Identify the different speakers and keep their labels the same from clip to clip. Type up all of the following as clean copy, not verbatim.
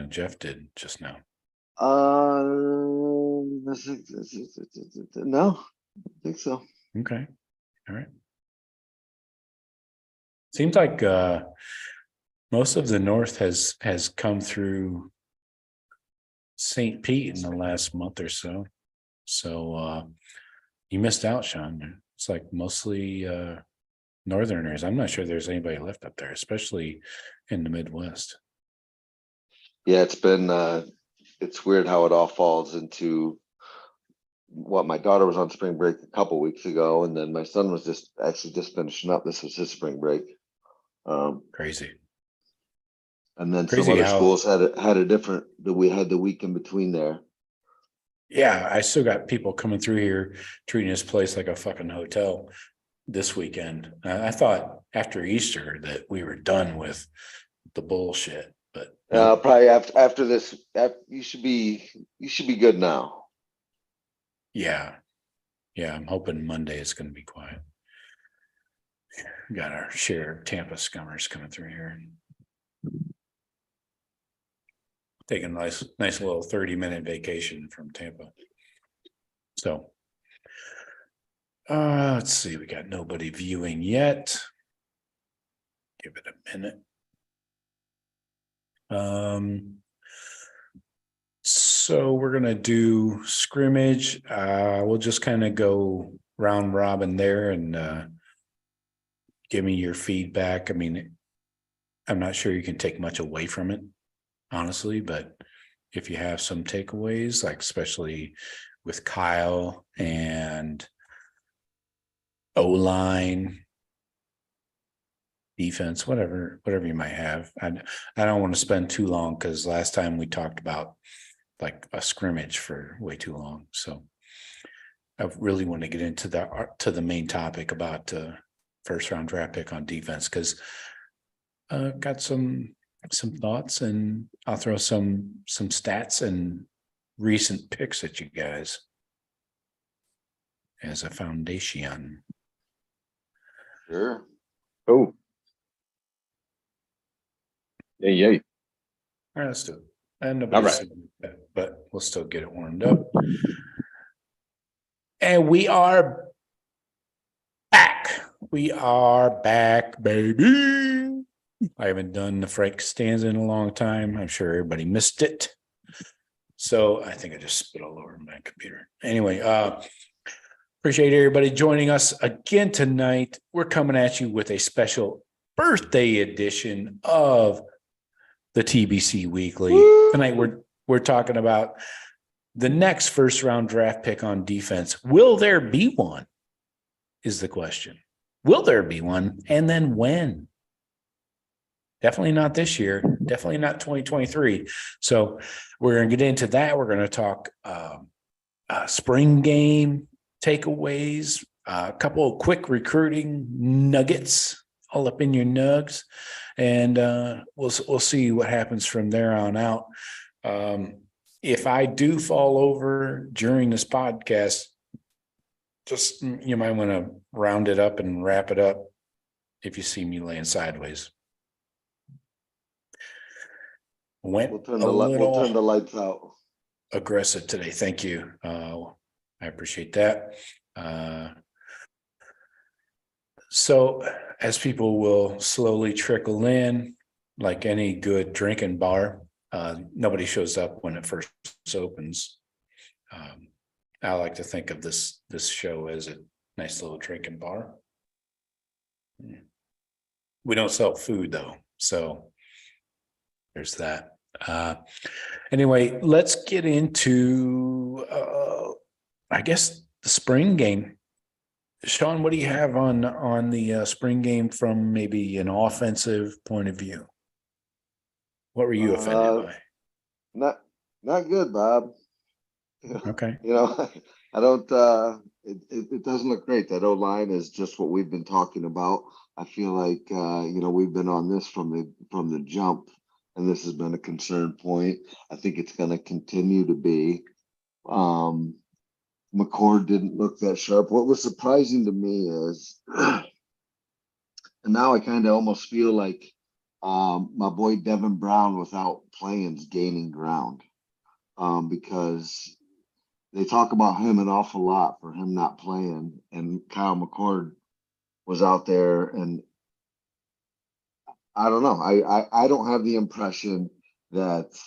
Speaker 1: Jeff did just now.
Speaker 2: No, I don't think so.
Speaker 1: Okay. All right. Seems like most of the North has come through St. Pete in the last month or so. So you missed out, Shawn. It's like mostly Northerners. I'm not sure there's anybody left up there, especially in the Midwest.
Speaker 2: Yeah, it's been it's weird how it all falls into what my daughter was on spring break a couple weeks ago, and then my son was just finishing up. This was his spring break.
Speaker 1: Crazy.
Speaker 2: And then
Speaker 1: Crazy
Speaker 2: some other
Speaker 1: how,
Speaker 2: schools had a different, that we had the week in between there.
Speaker 1: Yeah, I still got people coming through here treating this place like a fucking hotel this weekend. I thought after Easter that we were done with the bullshit, but nope.
Speaker 2: Probably after this, you should be good now.
Speaker 1: Yeah, I'm hoping Monday is going to be quiet. We got our share of Tampa scummers coming through here. Taking a nice little 30-minute vacation from Tampa. So let's see, we got nobody viewing yet. Give it a minute. So we're gonna do scrimmage. We'll just kind of go round robin there and give me your feedback. I mean, I'm not sure you can take much away from it, honestly, but if you have some takeaways, like especially with Kyle and O-line, defense, whatever you might have. I don't want to spend too long because last time we talked about like a scrimmage for way too long. So I really want to get into the main topic about first round draft pick on defense, because got some thoughts, and I'll throw some stats and recent picks at you guys as a foundation.
Speaker 2: Sure.
Speaker 3: Oh. Yeah.
Speaker 1: All right, let's do it. And nobody's but we'll still get it warmed up. And we are back. We are back, baby. I haven't done the Frank Stanza in a long time. I'm sure everybody missed it. So I think I just spit all over my computer. Anyway, appreciate everybody joining us again tonight. We're coming at you with a special birthday edition of the TBC Weekly. Woo! Tonight we're talking about the next first round draft pick on defense. Will there be one? Is the question. Will there be one? And then when? Definitely not this year. Definitely not 2023. So we're going to get into that. We're going to talk spring game takeaways, a couple of quick recruiting nuggets all up in your nugs. And we'll see what happens from there on out. If I do fall over during this podcast, just you might want to round it up and wrap it up if you see me laying sideways.
Speaker 2: We'll turn the lights out.
Speaker 1: Aggressive today. Thank you. I appreciate that. So as people will slowly trickle in, like any good drinking bar, nobody shows up when it first opens. I like to think of this show as a nice little drinking bar. We don't sell food though, so there's that. Anyway, let's get into I guess the spring game. Shawn, what do you have on the spring game from maybe an offensive point of view? What were you offended
Speaker 2: by? Not good, Bob.
Speaker 1: Okay.
Speaker 2: I don't. It doesn't look great. That O-line is just what we've been talking about. I feel like we've been on this from the jump, and this has been a concern point. I think it's going to continue to be. McCord didn't look that sharp. What was surprising to me is, and now I kind of almost feel like my boy Devin Brown without playing is gaining ground. Because they talk about him an awful lot for him not playing, and Kyle McCord was out there, and I don't know. I don't have the impression that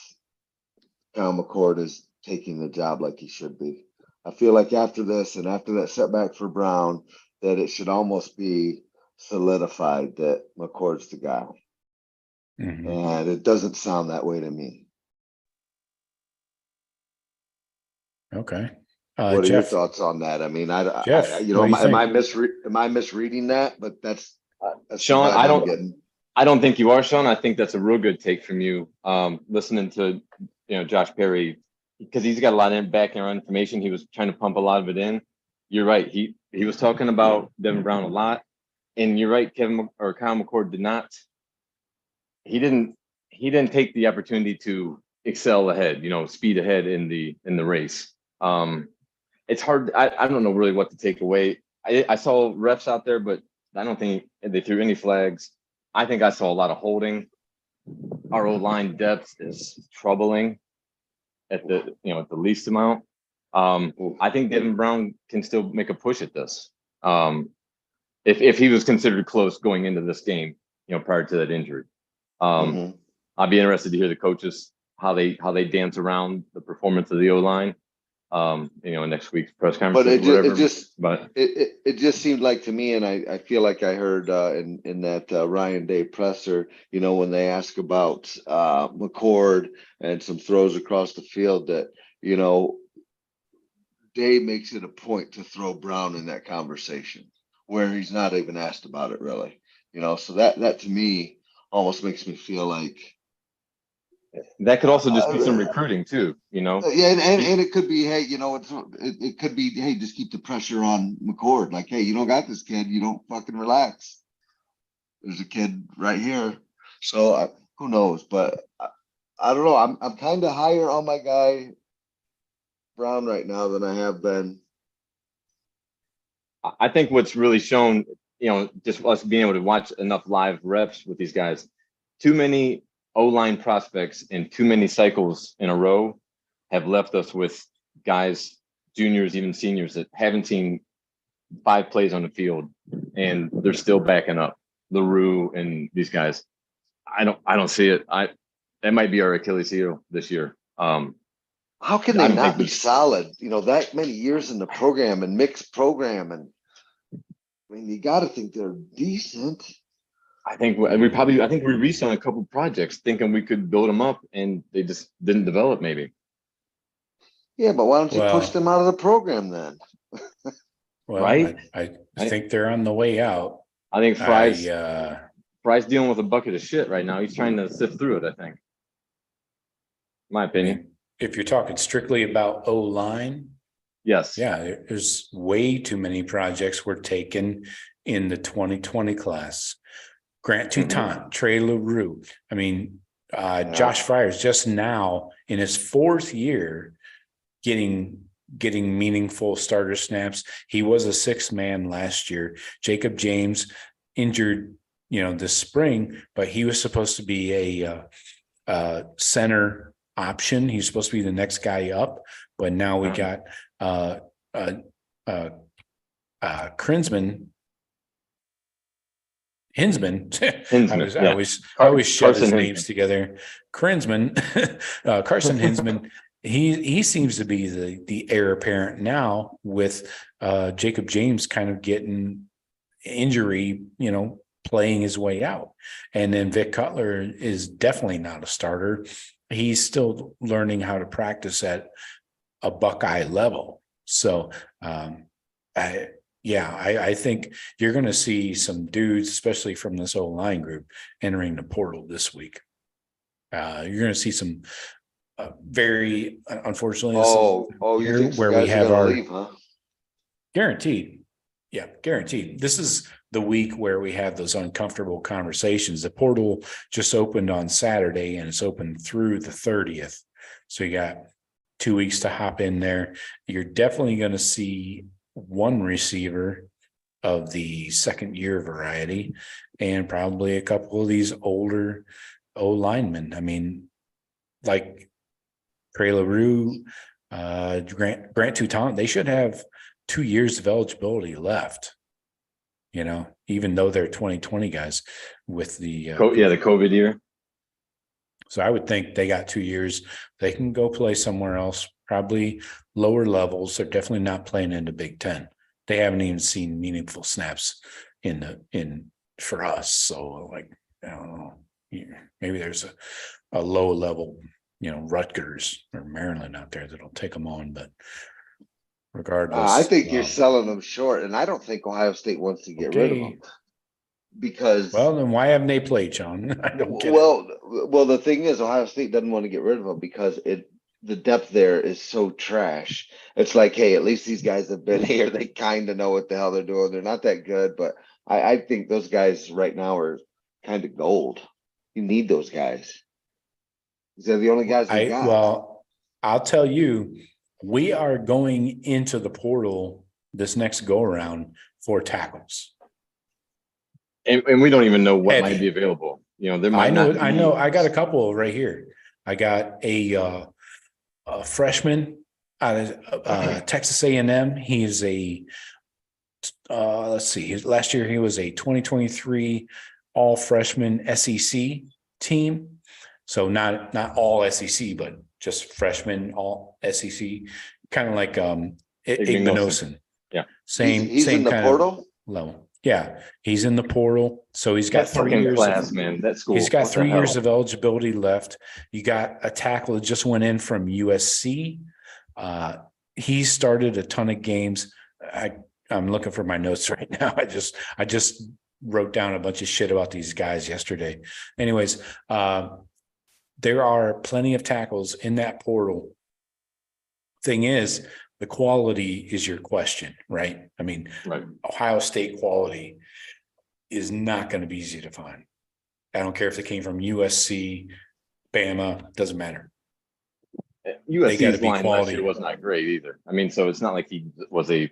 Speaker 2: Kyle McCord is taking the job like he should be. I feel like after this and after that setback for Brown, that it should almost be solidified that McCord's the guy.
Speaker 1: Mhm.
Speaker 2: And it doesn't sound that way to me.
Speaker 1: Okay.
Speaker 2: What are your
Speaker 1: Jeff,
Speaker 2: thoughts on that? I mean,
Speaker 1: Jeff,
Speaker 2: you know,
Speaker 1: what do you
Speaker 2: am I
Speaker 1: think?
Speaker 2: am I misreading that? But that's the
Speaker 3: Shawn,
Speaker 2: vibe
Speaker 3: I
Speaker 2: I'm
Speaker 3: don't
Speaker 2: getting.
Speaker 3: I don't think you are, Shawn. I think that's a real good take from you. Listening to Josh Perry, because he's got a lot of background information. He was trying to pump a lot of it in. You're right. He was talking about Devin Brown a lot, and you're right. Kyle McCord did not. He didn't take the opportunity to excel ahead. Speed ahead in the race. It's hard. I don't know really what to take away. I saw refs out there, but I don't think they threw any flags. I think I saw a lot of holding. Our O-line depth is troubling at the least amount. I think Devin Brown can still make a push at this. If he was considered close going into this game, prior to that injury. I'd be interested to hear the coaches how they dance around the performance of the O-line. In next week's press conference.
Speaker 2: But it just seemed like to me, and I feel like I heard in that Ryan Day presser, when they ask about McCord and some throws across the field, that Day makes it a point to throw Brown in that conversation where he's not even asked about it really. So that to me almost makes me feel like
Speaker 3: that could also just be some recruiting too,
Speaker 2: Yeah, and it could be, hey, it could be, hey, just keep the pressure on McCord. Like, hey, you don't got this kid. You don't fucking relax. There's a kid right here. So who knows? But I don't know. I'm kind of higher on my guy Brown right now than I have been.
Speaker 3: I think what's really shown, just us being able to watch enough live reps with these guys, too many O-line prospects in too many cycles in a row have left us with guys, juniors, even seniors that haven't seen 5 plays on the field and they're still backing up. LaRue and these guys. I don't see it. That might be our Achilles heel this year.
Speaker 2: How can they not be solid? That many years in the program and mixed program, and I mean, you got to think they're decent.
Speaker 3: I think we reached on a couple projects thinking we could build them up, and they just didn't develop. Maybe.
Speaker 2: Yeah, but why don't you push them out of the program then?
Speaker 1: Well,
Speaker 3: right.
Speaker 1: I think they're on the way out.
Speaker 3: I think Fry's dealing with a bucket of shit right now. He's trying to sift through it. I think. My opinion.
Speaker 1: I mean, if you're talking strictly about O-line,
Speaker 3: yes.
Speaker 1: Yeah, there's way too many projects were taken in the 2020 class. Grant Toutant, Trey LaRue. I mean, Josh Fryer's just now in his 4th year getting meaningful starter snaps. He was a 6th man last year. Jacob James injured, this spring, but he was supposed to be a center option. He's supposed to be the next guy up, but now we got Hinsman. I always shove his names together. Carson Hinsman. He seems to be the heir apparent now with Jacob James kind of getting injury, playing his way out. And then Vic Cutler is definitely not a starter. He's still learning how to practice at a Buckeye level. So I think you're going to see some dudes, especially from this O-line group, entering the portal this week. You're going to see some very, unfortunately,
Speaker 2: you think where we have our leave, huh?
Speaker 1: Guaranteed. Yeah, guaranteed. This is the week where we have those uncomfortable conversations. The portal just opened on Saturday and it's open through the 30th. So you got 2 weeks to hop in there. You're definitely going to see one receiver of the second year variety, and probably a couple of these older O linemen. I mean, like Trey LaRue, Grant Toutant, they should have 2 years of eligibility left. Even though they're 2020 guys with the
Speaker 3: the COVID year.
Speaker 1: So I would think they got 2 years. They can go play somewhere else, probably lower levels. They're definitely not playing in the Big Ten. They haven't even seen meaningful snaps for us. So I don't know. Maybe there's a low level, Rutgers or Maryland out there that'll take them on. But regardless,
Speaker 2: I think you're selling them short, and I don't think Ohio State wants to get rid of them because.
Speaker 1: Well, then why haven't they played, Shawn? I don't get it.
Speaker 2: Well, the thing is, Ohio State doesn't want to get rid of them because the depth there is so trash. It's like, hey, at least these guys have been here. They kind of know what the hell they're doing. They're not that good, but I think those guys right now are kind of gold. You need those guys. They're the only guys we got.
Speaker 1: Well, I'll tell you, we are going into the portal this next go around for tackles.
Speaker 3: And we don't even know what might be available. There might
Speaker 1: I know. I got a couple right here. I got a freshman out of Texas A&M. He's let's see. Last year he was a 2023 all freshman SEC team. So not all SEC, but just freshman all SEC. Kind of like Igbinosun.
Speaker 3: Yeah.
Speaker 2: He's in the portal
Speaker 1: level. Yeah, he's in the portal. So he's got 3 years.
Speaker 3: Class, man. That school.
Speaker 1: He's got 3 years of eligibility left. You got a tackle that just went in from USC. He started a ton of games. I'm looking for my notes right now. I just wrote down a bunch of shit about these guys yesterday. Anyways, there are plenty of tackles in that portal. Thing is, the quality is your question, right? I mean,
Speaker 3: right.
Speaker 1: Ohio State quality is not going to be easy to find. I don't care if they came from USC, Bama, doesn't matter.
Speaker 3: USC's line last year was not great either. I mean, so it's not like he was a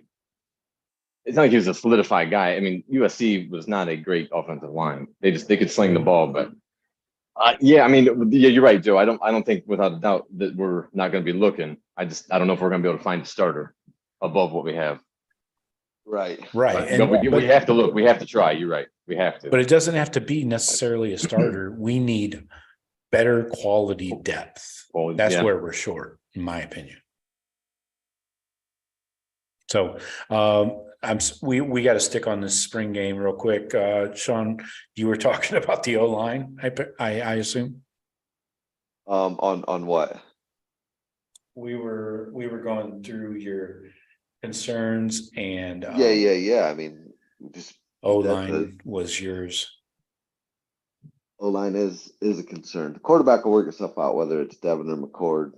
Speaker 3: solidified guy. I mean, USC was not a great offensive line. They could sling the ball, but yeah, I mean, yeah, you're right, Joe. I don't think without a doubt that we're not going to be looking. I don't know if we're going to be able to find a starter above what we have.
Speaker 2: Right.
Speaker 1: And
Speaker 3: we have to look. We have to try. You're right. We have to.
Speaker 1: But it doesn't have to be necessarily a starter. We need better quality depth. That's where we're short, in my opinion. So we got to stick on this spring game real quick. Shawn, you were talking about the O-line, I assume.
Speaker 2: On what?
Speaker 1: We were going through your concerns and
Speaker 2: yeah. I mean, just
Speaker 1: O-line was yours.
Speaker 2: O-line is a concern. The quarterback will work itself out, whether it's Devin or McCord.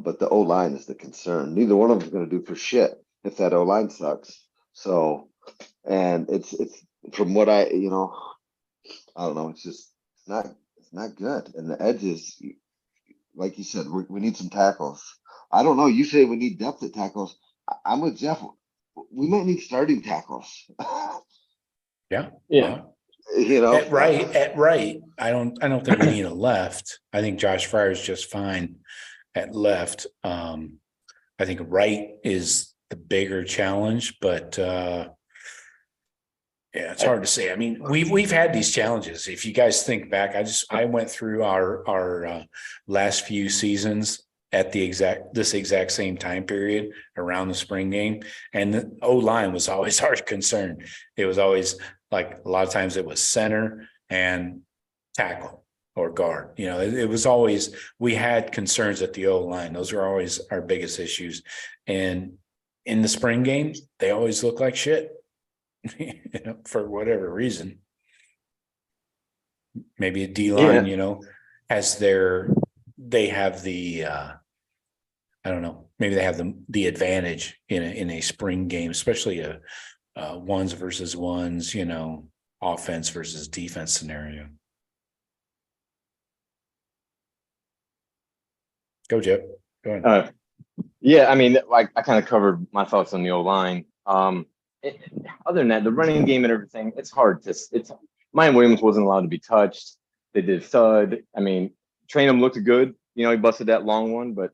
Speaker 2: But the O-line is the concern. Neither one of them is going to do for shit if that O-line sucks. So, and it's from what I don't know. It's not good. And the edges, like you said, we need some tackles. I don't know. You say we need depth at tackles. I'm with Jeff. We might need starting tackles.
Speaker 1: Yeah. At right. I don't think we need a left. I think Josh Fryer's just fine at left. I think right is the bigger challenge, but yeah, it's hard to say. I mean, we've had these challenges. If you guys think back, I went through our last few seasons at this exact same time period around the spring game, and the O-line was always our concern. It was always like a lot of times it was center and tackle or guard. It was always, we had concerns at the O-line. Those were always our biggest issues. And in the spring game, they always look like shit. For whatever reason. Maybe a D-line, they have the I don't know, maybe they have the advantage in a spring game, especially a ones versus ones, offense versus defense scenario. Go, Jeff. Go ahead.
Speaker 3: Yeah, I mean, I kind of covered my thoughts on the O-line. other than that, the running game and everything, it's hard to. It's Ryan Williams wasn't allowed to be touched. They did thud. I mean, Trainum looked good. You know, he busted that long one, but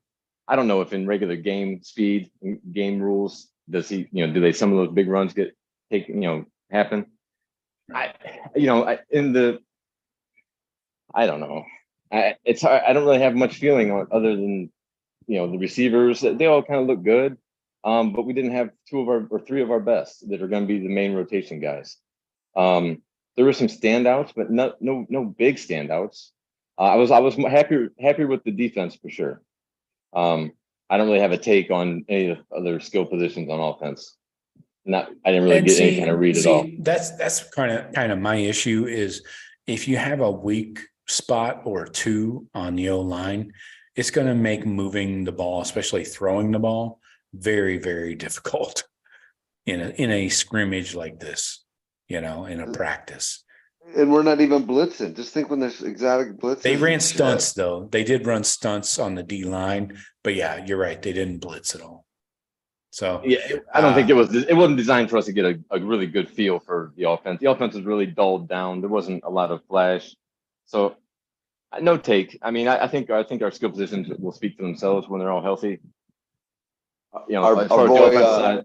Speaker 3: I don't know if in regular game speed, game rules, does he? You know, do they some of those big runs happen? I don't know. It's hard. I don't really have much feeling on other than, the receivers. They all kind of look good, but we didn't have three of our best that are going to be the main rotation guys. There were some standouts, but no big standouts. I was happy with the defense for sure. I don't really have a take on any other skill positions on offense. I didn't really get any kind of read at all.
Speaker 1: That's kind of my issue is if you have a weak spot or two on the O-line, it's going to make moving the ball, especially throwing the ball, very, very difficult in a scrimmage like this, in a practice.
Speaker 2: And we're not even blitzing. Just think when there's exotic blitzing.
Speaker 1: They ran stunts though. They did run stunts on the D line, but yeah, you're right. They didn't blitz at all. So
Speaker 3: yeah, I don't think it wasn't designed for us to get a really good feel for the offense. The offense was really dulled down. There wasn't a lot of flash. So no take. I mean, I think our skill positions will speak for themselves when they're all healthy.
Speaker 2: Our boy,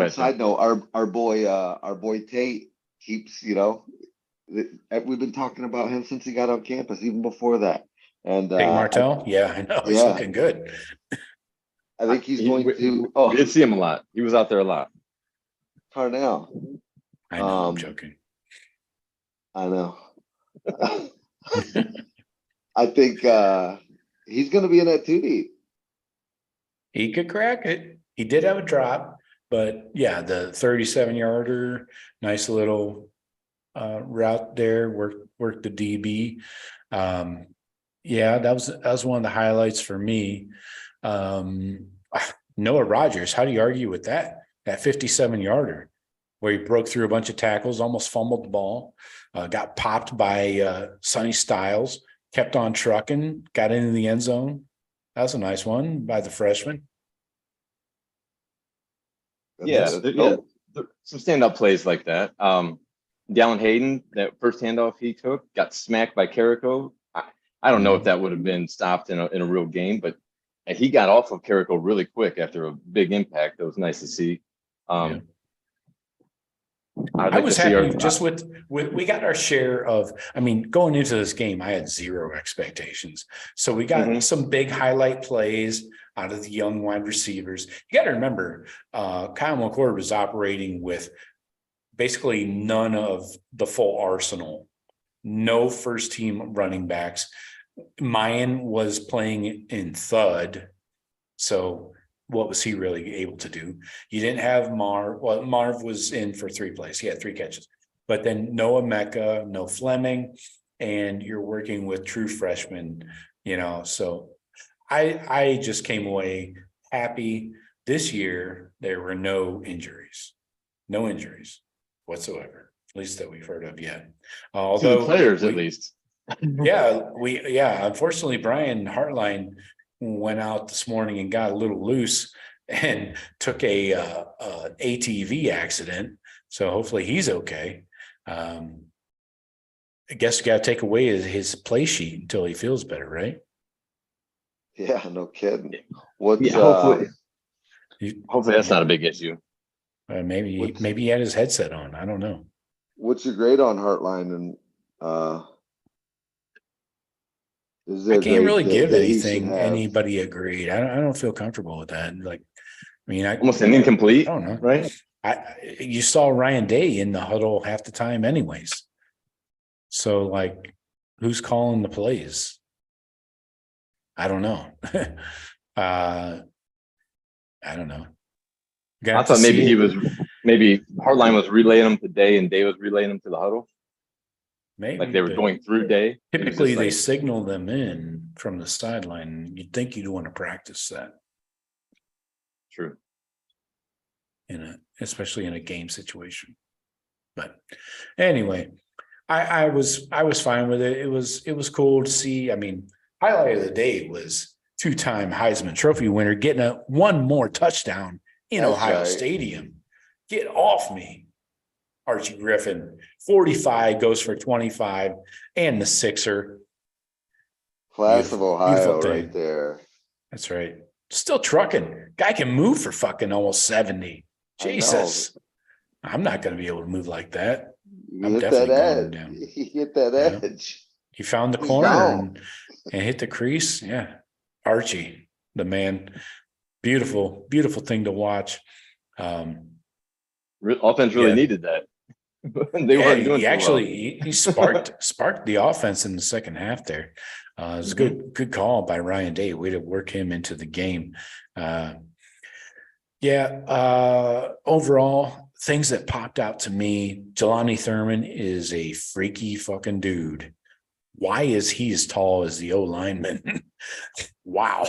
Speaker 2: side note, our boy Tate keeps, we've been talking about him since he got on campus, even before that. And
Speaker 1: Tate Martell, yeah, I know he's looking good.
Speaker 2: I think he's going to.
Speaker 3: We did see him a lot. He was out there a lot.
Speaker 2: Parnell.
Speaker 1: I know. I'm joking.
Speaker 2: I know. I think he's going to be in that 2 deep.
Speaker 1: He could crack it. He did have a drop, but yeah, the 37-yarder, nice little route there. Worked the DB. Yeah, that was one of the highlights for me. Noah Rogers, how do you argue with that 57-yarder where he broke through a bunch of tackles, almost fumbled the ball, got popped by Sonny Styles, kept on trucking, got into the end zone. That was a nice one by the freshman.
Speaker 3: Yeah, some stand-up plays like that. Dallin Hayden, that first handoff he took, got smacked by Carrico. I don't know if that would have been stopped in a real game, but he got off of Carrico really quick after a big impact. That was nice to see.
Speaker 1: I was happy just with we got our share of, going into this game, I had zero expectations. So we got some big highlight plays out of the young wide receivers. You got to remember, Kyle McCord was operating with basically none of the full arsenal, no first team running backs. Mayan was playing in thud. So what was he really able to do? You didn't have Marv. Well, Marv was in for 3 plays. He had 3 catches. But then Noah Mecca, no Fleming, and you're working with true freshmen, So I just came away happy. This year, there were no injuries whatsoever, at least that we've heard of yet. Although
Speaker 3: players, at least.
Speaker 1: Unfortunately, Brian Hartline went out this morning and got a little loose and took a ATV accident. So hopefully he's okay. I guess you got to take away his play sheet until he feels better, right?
Speaker 2: Yeah, no kidding.
Speaker 3: Hopefully that's not a big issue.
Speaker 1: Maybe he had his headset on. I don't know. What's
Speaker 2: your grade on Hartline? And
Speaker 1: I can't really give anybody a grade. I don't feel comfortable with that.
Speaker 3: Almost an incomplete.
Speaker 1: I don't know.
Speaker 3: Right.
Speaker 1: You saw Ryan Day in the huddle half the time anyways. So who's calling the plays? I don't know. I don't know.
Speaker 3: I thought maybe Hartline was relaying them to Day and Day was relaying them to the huddle.
Speaker 1: Maybe
Speaker 3: they were going through Day.
Speaker 1: Typically, they signal them in from the sideline. You'd think you'd want to practice that.
Speaker 3: True.
Speaker 1: Especially in a game situation. But anyway, I was fine with it. It was cool to see. Highlight of the day was 2-time Heisman Trophy winner getting one more touchdown in Ohio Stadium. Get off me. Archie Griffin, 45, goes for 25, and the sixer.
Speaker 2: Class of
Speaker 1: Beautiful
Speaker 2: Ohio
Speaker 1: thing.
Speaker 2: right there.
Speaker 1: That's right. Still trucking. Guy can move for fucking almost 70. Jesus. I'm not going to be able to move like that.
Speaker 2: You
Speaker 1: I'm
Speaker 2: hit
Speaker 1: definitely
Speaker 2: that
Speaker 1: going
Speaker 2: edge.
Speaker 1: down.
Speaker 2: You hit that
Speaker 1: Yeah.
Speaker 2: edge.
Speaker 1: He found the
Speaker 2: He's
Speaker 1: corner
Speaker 2: gone.
Speaker 1: and hit the crease. Yeah. Archie, the man. Beautiful, beautiful thing to watch.
Speaker 3: Offense really needed that. They weren't doing
Speaker 1: he
Speaker 3: too
Speaker 1: actually he sparked the offense in the second half there. It was a good call by Ryan Day. Way to work him into the game. Overall, things that popped out to me, Jelani Thurman is a freaky fucking dude. Why is he as tall as the O lineman? Wow.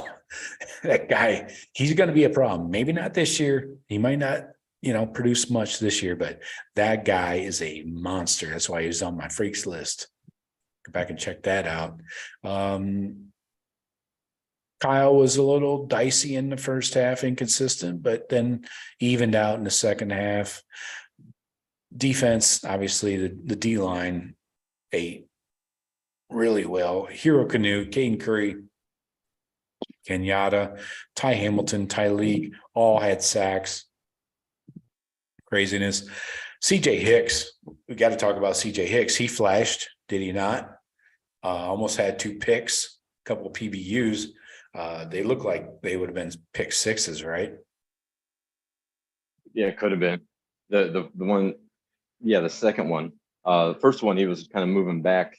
Speaker 1: That guy, he's going to be a problem. Maybe not this year. He might not, produce much this year, but that guy is a monster. That's why he's on my freaks list. Go back and check that out. Kyle was a little dicey in the first half, inconsistent, but then evened out in the second half. Defense, obviously, the D-line ate really well. Hero Canoe, Caden Curry, Kenyatta, Ty Hamilton, Ty League, all had sacks. Craziness. CJ Hicks, we got to talk about CJ Hicks. He flashed, did he not? Almost had 2 picks, a couple of PBUs. They look like they would have been pick sixes, right?
Speaker 3: Yeah, it could have been. The one, the second one. The first one, he was kind of moving back,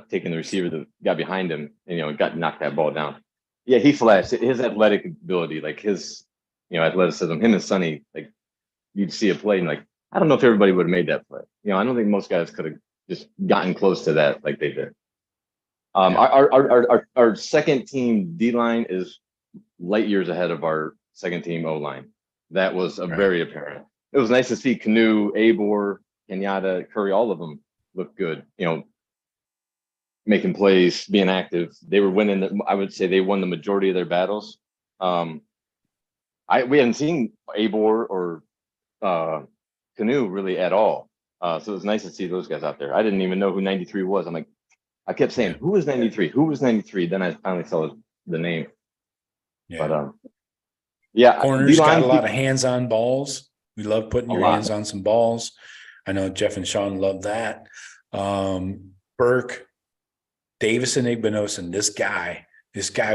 Speaker 3: taking the receiver that got behind him, and knocked that ball down. Yeah, he flashed. His athletic ability, like his, athleticism, him and Sonny, like you'd see a play and like, I don't know if everybody would have made that play. I don't think most guys could have just gotten close to that like they did. Our second team D line is light years ahead of our second team O line. That was very apparent. It was nice to see Canoe, Abor, Kenyatta, Curry, all of them look good. Making plays, being active. They were winning. I would say they won the majority of their battles. We hadn't seen Abor or Canoe really at all. So it was nice to see those guys out there. I didn't even know who 93 was. I kept saying, who was 93? Who was 93? Then I finally saw the name.
Speaker 1: Yeah.
Speaker 3: But
Speaker 1: corners got a lot of hands-on balls. We love putting your hands on some balls. I know Jeff and Shawn love that. Burke, Davison Igbinosin, this guy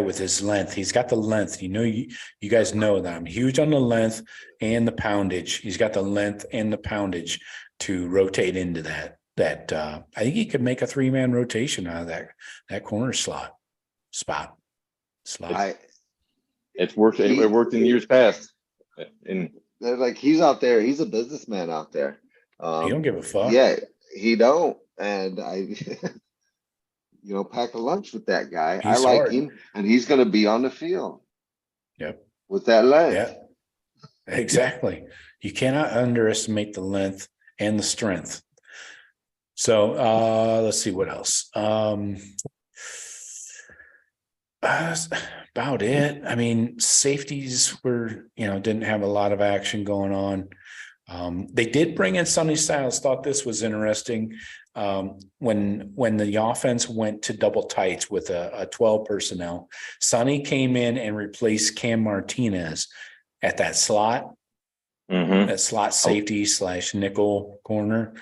Speaker 1: with his length, he's got the length. You guys know that I'm huge on the length and the poundage. He's got the length and the poundage to rotate into that. I think he could make a 3-man rotation out of that corner spot.
Speaker 3: It's worked. It worked in years past.
Speaker 2: They're like, he's out there. He's a businessman out there.
Speaker 1: He don't give a fuck.
Speaker 2: Yeah, he don't. And I, pack a lunch with that guy. I like him, and he's going to be on the field.
Speaker 1: Yep.
Speaker 2: With that length.
Speaker 1: Yeah. Exactly. You cannot underestimate the length and the strength. So let's see what else. About it. I mean, safeties were, didn't have a lot of action going on. They did bring in Sonny Styles. Thought this was interesting. When the offense went to double tights with a 12 personnel, Sonny came in and replaced Cam Martinez at that slot, that slot safety / nickel corner,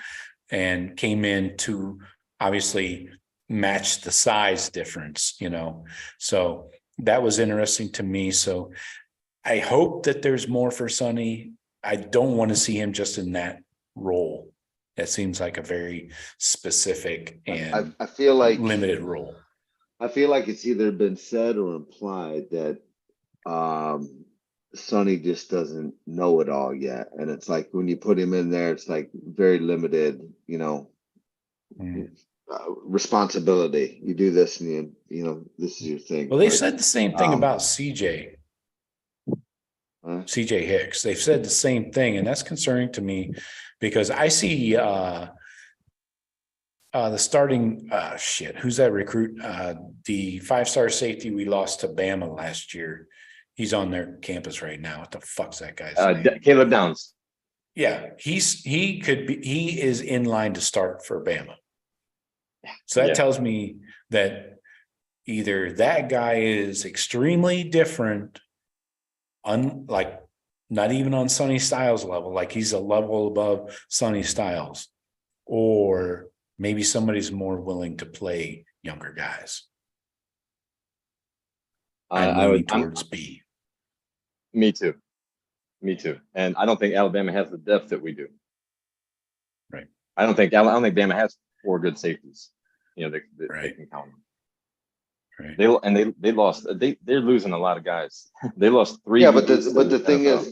Speaker 1: and came in to obviously match the size difference, so that was interesting to me. So I hope that there's more for Sonny. I don't want to see him just in that role. That seems like a very specific and
Speaker 2: I feel like
Speaker 1: limited role.
Speaker 2: I feel like it's either been said or implied that Sonny just doesn't know it all yet. And it's like when you put him in there, it's like very limited, responsibility. You do this and this is your thing.
Speaker 1: Well, they've said the same thing about CJ Hicks. They've said the same thing, and that's concerning to me because I see the starting who's that recruit? The 5-star safety we lost to Bama last year. He's on their campus right now. What the fuck's that guy's name?
Speaker 3: Caleb Downs.
Speaker 1: Yeah, he is in line to start for Bama. So that
Speaker 3: Yeah.
Speaker 1: tells me that either that guy is extremely different, like not even on Sonny Styles level, like he's a level above Sonny Styles, or maybe somebody's more willing to play younger guys. I'm leaning towards B.
Speaker 3: Me too. And I don't think Alabama has the depth that we do.
Speaker 1: Right.
Speaker 3: I don't think Bama has 4 good safeties. You know, they
Speaker 1: Right.
Speaker 3: can count them.
Speaker 1: Right.
Speaker 3: They lost. They're losing a lot of guys. They lost 3.
Speaker 2: Yeah, but the thing is,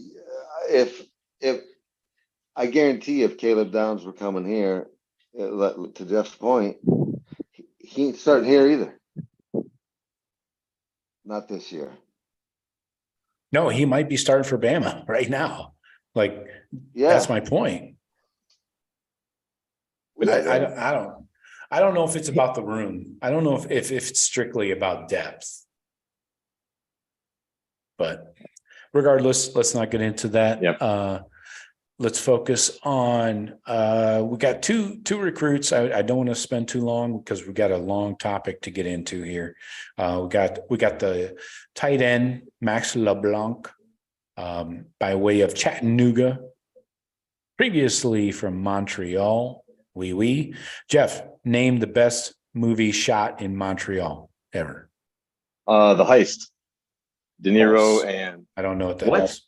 Speaker 2: if I guarantee if Caleb Downs were coming here, to Jeff's point, he ain't starting here either. Not this year.
Speaker 1: No, he might be starting for Bama right now. Like,
Speaker 2: Yeah,
Speaker 1: that's my point. I don't know if it's about the room. I don't know if it's strictly about depth. But regardless, let's not get into that.
Speaker 3: Yep.
Speaker 1: Let's focus on we got two recruits. I don't want to spend too long because we got a long topic to get into here. We got the tight end Max LeBlanc by way of Chattanooga, previously from Montreal. Oui. Jeff, name the best movie shot in Montreal ever.
Speaker 3: The Heist. De Niro
Speaker 1: False.
Speaker 3: and
Speaker 1: I don't know what that is.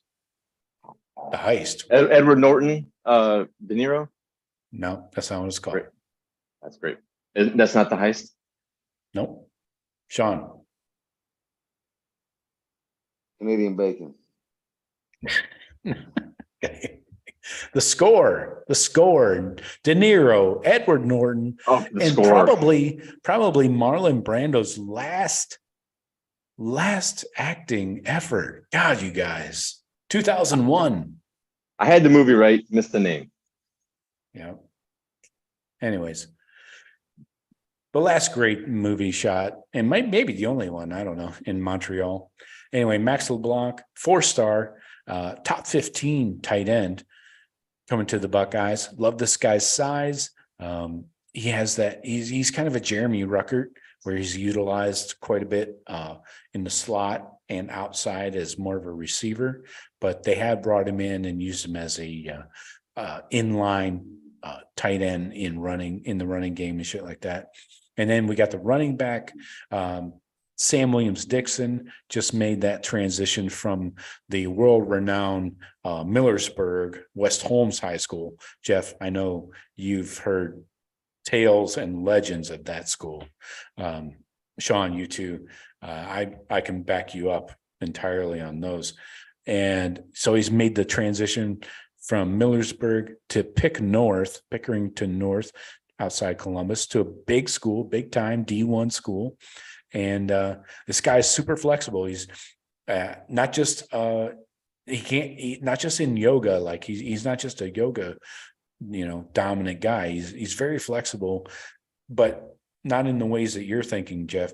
Speaker 1: The Heist.
Speaker 3: Edward Norton, De Niro.
Speaker 1: No, that's not what it's called.
Speaker 3: Great. That's great. That's not The Heist.
Speaker 1: Nope. Shawn.
Speaker 2: Canadian bacon.
Speaker 1: Okay. The score. De Niro, Edward Norton,
Speaker 3: The
Speaker 1: and
Speaker 3: score.
Speaker 1: probably Marlon Brando's last acting effort. God, you guys. 2001.
Speaker 3: I had the movie right, missed the name.
Speaker 1: Yeah. Anyways, the last great movie shot, and maybe the only one, I don't know, in Montreal. Anyway, Max LeBlanc, 4-star, top 15 tight end coming to the Buckeyes. Love this guy's size. He has that. He's kind of a Jeremy Ruckert, where he's utilized quite a bit in the slot and outside as more of a receiver. But they have brought him in and used him as a inline tight end in the running game and shit like that. And then we got the running back. Sam Williams-Dixon just made that transition from the world-renowned Millersburg West Holmes High School. Jeff, I know you've heard tales and legends of that school. Shawn, you too. I can back you up entirely on those. And so he's made the transition from Millersburg to Pickering to North, outside Columbus, to a big school, big time D1 school. And this guy's super flexible. He's not just not just in yoga, like he's not just a yoga, dominant guy. He's very flexible, but not in the ways that you're thinking, Jeff.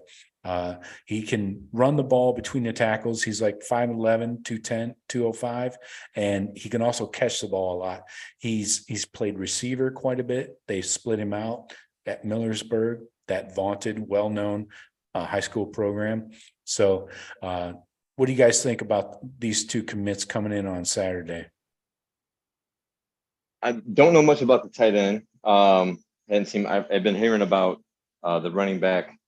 Speaker 1: He can run the ball between the tackles. He's like 5'11", 210, 205, and he can also catch the ball a lot. He's played receiver quite a bit. They split him out at Millersburg, that vaunted, well-known high school program. So what do you guys think about these two commits coming in on Saturday?
Speaker 3: I don't know much about the tight end. I've been hearing about the running back,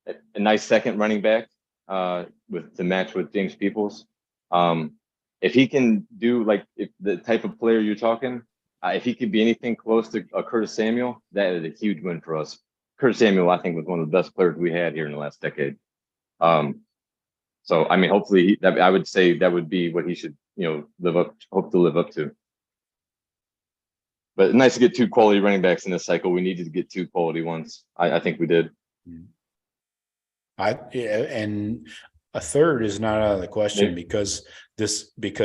Speaker 3: a nice second running back with the match with James Peoples. If he can do if the type of player you're talking, if he could be anything close to Curtis Samuel, that is a huge win for us. Curtis Samuel, I think, was one of the best players we had here in the last decade. So, I mean, hopefully, I would say that would be what he should, hope to live up to. But nice to get 2 quality running backs in this cycle. We needed to get 2 quality ones. I think we did.
Speaker 1: And a third is not out of the question because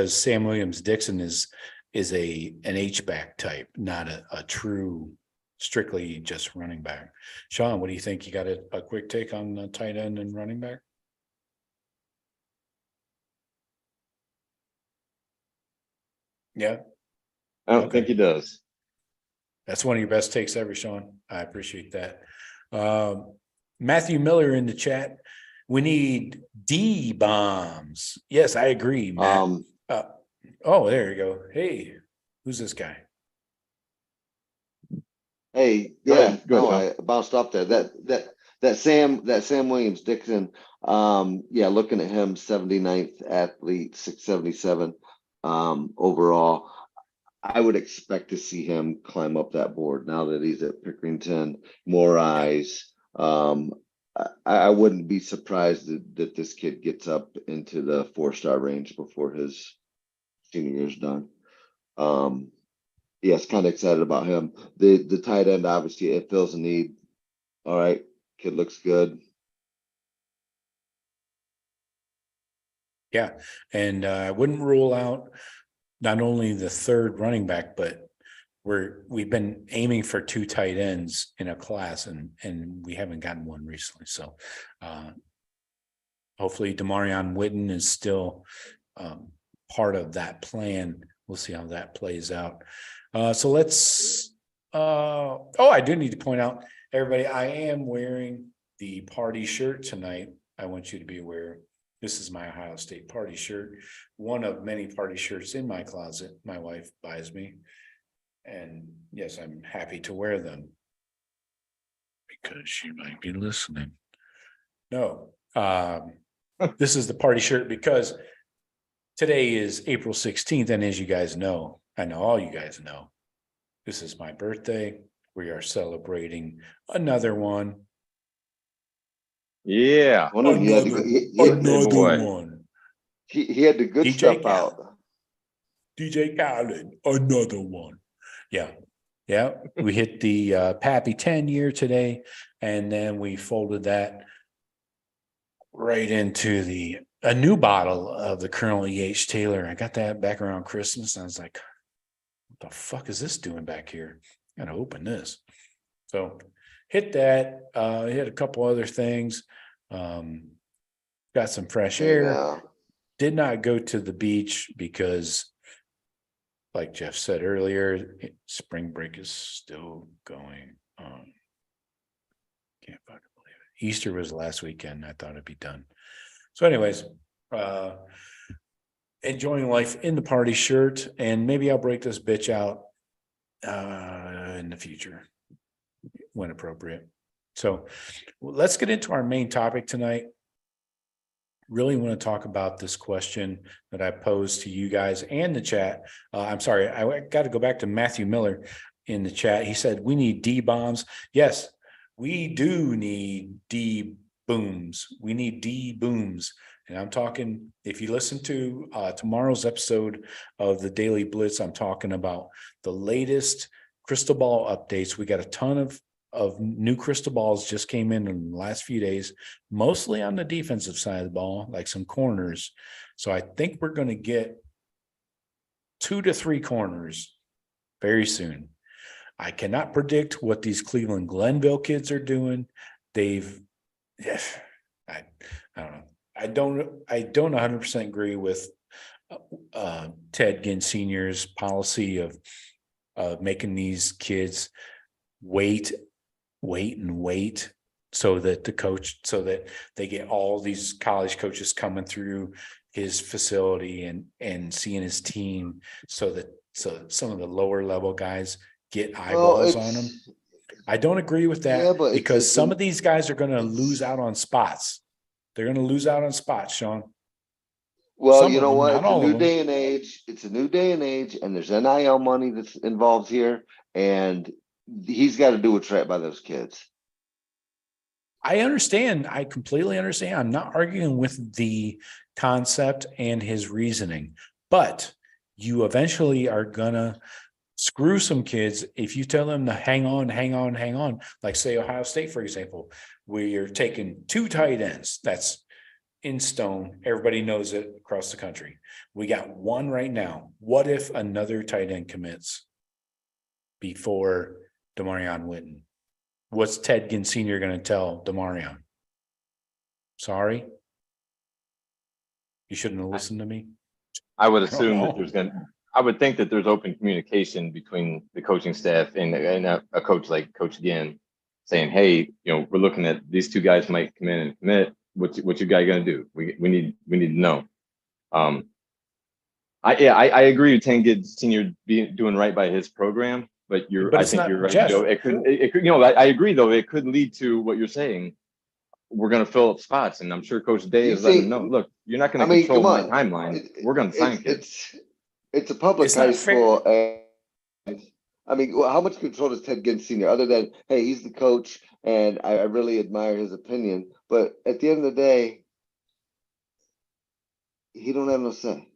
Speaker 1: Sam Williams-Dixon is an H-back type, not a true strictly just running back. Shawn, what do you think? You got a quick take on the tight end and running back? Yeah.
Speaker 3: I don't
Speaker 1: Okay.
Speaker 3: think he does.
Speaker 1: That's one of your best takes ever, Shawn. I appreciate that. Matthew Miller in the chat. We need D bombs. Yes, I agree, Matt. Oh, there you go. Hey, who's this guy?
Speaker 2: Hey,
Speaker 3: Go
Speaker 2: yeah,
Speaker 3: ahead. Go
Speaker 2: no,
Speaker 3: ahead,
Speaker 2: I bounced off there. That Sam Williams Dixon. Yeah, looking at him, 79th athlete, 677 overall. I would expect to see him climb up that board now that he's at Pickerington. More eyes. I wouldn't be surprised that this kid gets up into the 4-star range before his senior year's done. Yes, kind of excited about him. The tight end, obviously, it fills a need. All right, kid looks good.
Speaker 1: Yeah, and I wouldn't rule out not only the third running back, but we've been aiming for 2 tight ends in a class, and we haven't gotten one recently. So hopefully Demarion Witten is still part of that plan. We'll see how that plays out. So let's I do need to point out, everybody, I am wearing the party shirt tonight. I want you to be aware. This is my Ohio State party shirt, one of many party shirts in my closet my wife buys me. And yes, I'm happy to wear them because she might be listening. No, this is the party shirt because today is April 16th. And as you guys know, I know all you guys know, this is my birthday. We are celebrating another one.
Speaker 3: Yeah.
Speaker 1: Another one.
Speaker 2: He had the good
Speaker 1: DJ
Speaker 2: stuff
Speaker 1: Khaled.
Speaker 2: out.
Speaker 1: DJ Khaled, another one. Yeah. We hit the Pappy 10 year today, and then we folded that right into a new bottle of the Colonel E.H. Taylor. I got that back around Christmas. And I was like, what the fuck is this doing back here? I gotta open this. So hit that. Hit a couple other things. Got some fresh air. Did not go to the beach because, like Jeff said earlier, spring break is still going on. Can't fucking believe it. Easter was last weekend. I thought it'd be done. So anyways, enjoying life in the party shirt, and maybe I'll break this bitch out in the future when appropriate. So let's get into our main topic tonight. Really want to talk about this question that I posed to you guys and the chat. I'm sorry, I got to go back to Matthew Miller in the chat. He said, we need D bombs. Yes, we do need D booms. We need D booms. And I'm talking, if you listen to tomorrow's episode of the Daily Blitz, I'm talking about the latest crystal ball updates. We got a ton of new crystal balls just came in the last few days, mostly on the defensive side of the ball, like some corners. So I think we're going to get 2 to 3 corners very soon. I cannot predict what these Cleveland Glenville kids are doing. I don't know. I don't 100% agree with Ted Ginn Sr.'s policy of making these kids wait so that they get all these college coaches coming through his facility and seeing his team so some of the lower level guys get eyeballs on them. I don't agree with that because some of these guys are going to lose out on spots. They're going to lose out on spots, Shawn.
Speaker 2: Well, you know what? It's a new day and age. It's a new day and age, and there's NIL money that's involved here, and he's got to do what's right by those kids.
Speaker 1: I understand. I completely understand. I'm not arguing with the concept and his reasoning, but you eventually are gonna screw some kids if you tell them to hang on. Like say Ohio State, for example, where you're taking 2 tight ends. That's in stone. Everybody knows it across the country. We got 1 right now. What if another tight end commits before Demarion Witten? What's Ted Ginn Sr. going to tell Demarion? Sorry, you shouldn't have listened to me.
Speaker 3: I would assume that I would think that there's open communication between the coaching staff and a coach like Coach Ginn saying, hey, we're looking at these two guys might come in and commit. What's your guy going to do? We need to know. I agree with Tanguid Senior doing right by his program, but I think you're right,
Speaker 1: Jeff.
Speaker 3: Joe. It could, I agree though. It could lead to what you're saying. We're going to fill up spots, and I'm sure Coach Day is letting them know. Look, you're not going to control my timeline. We're going to sign kids.
Speaker 2: It's a public high school. I mean, how much control does Ted Ginn Senior, other than, hey, he's the coach, and I really admire his opinion. But at the end of the day, he don't have no say.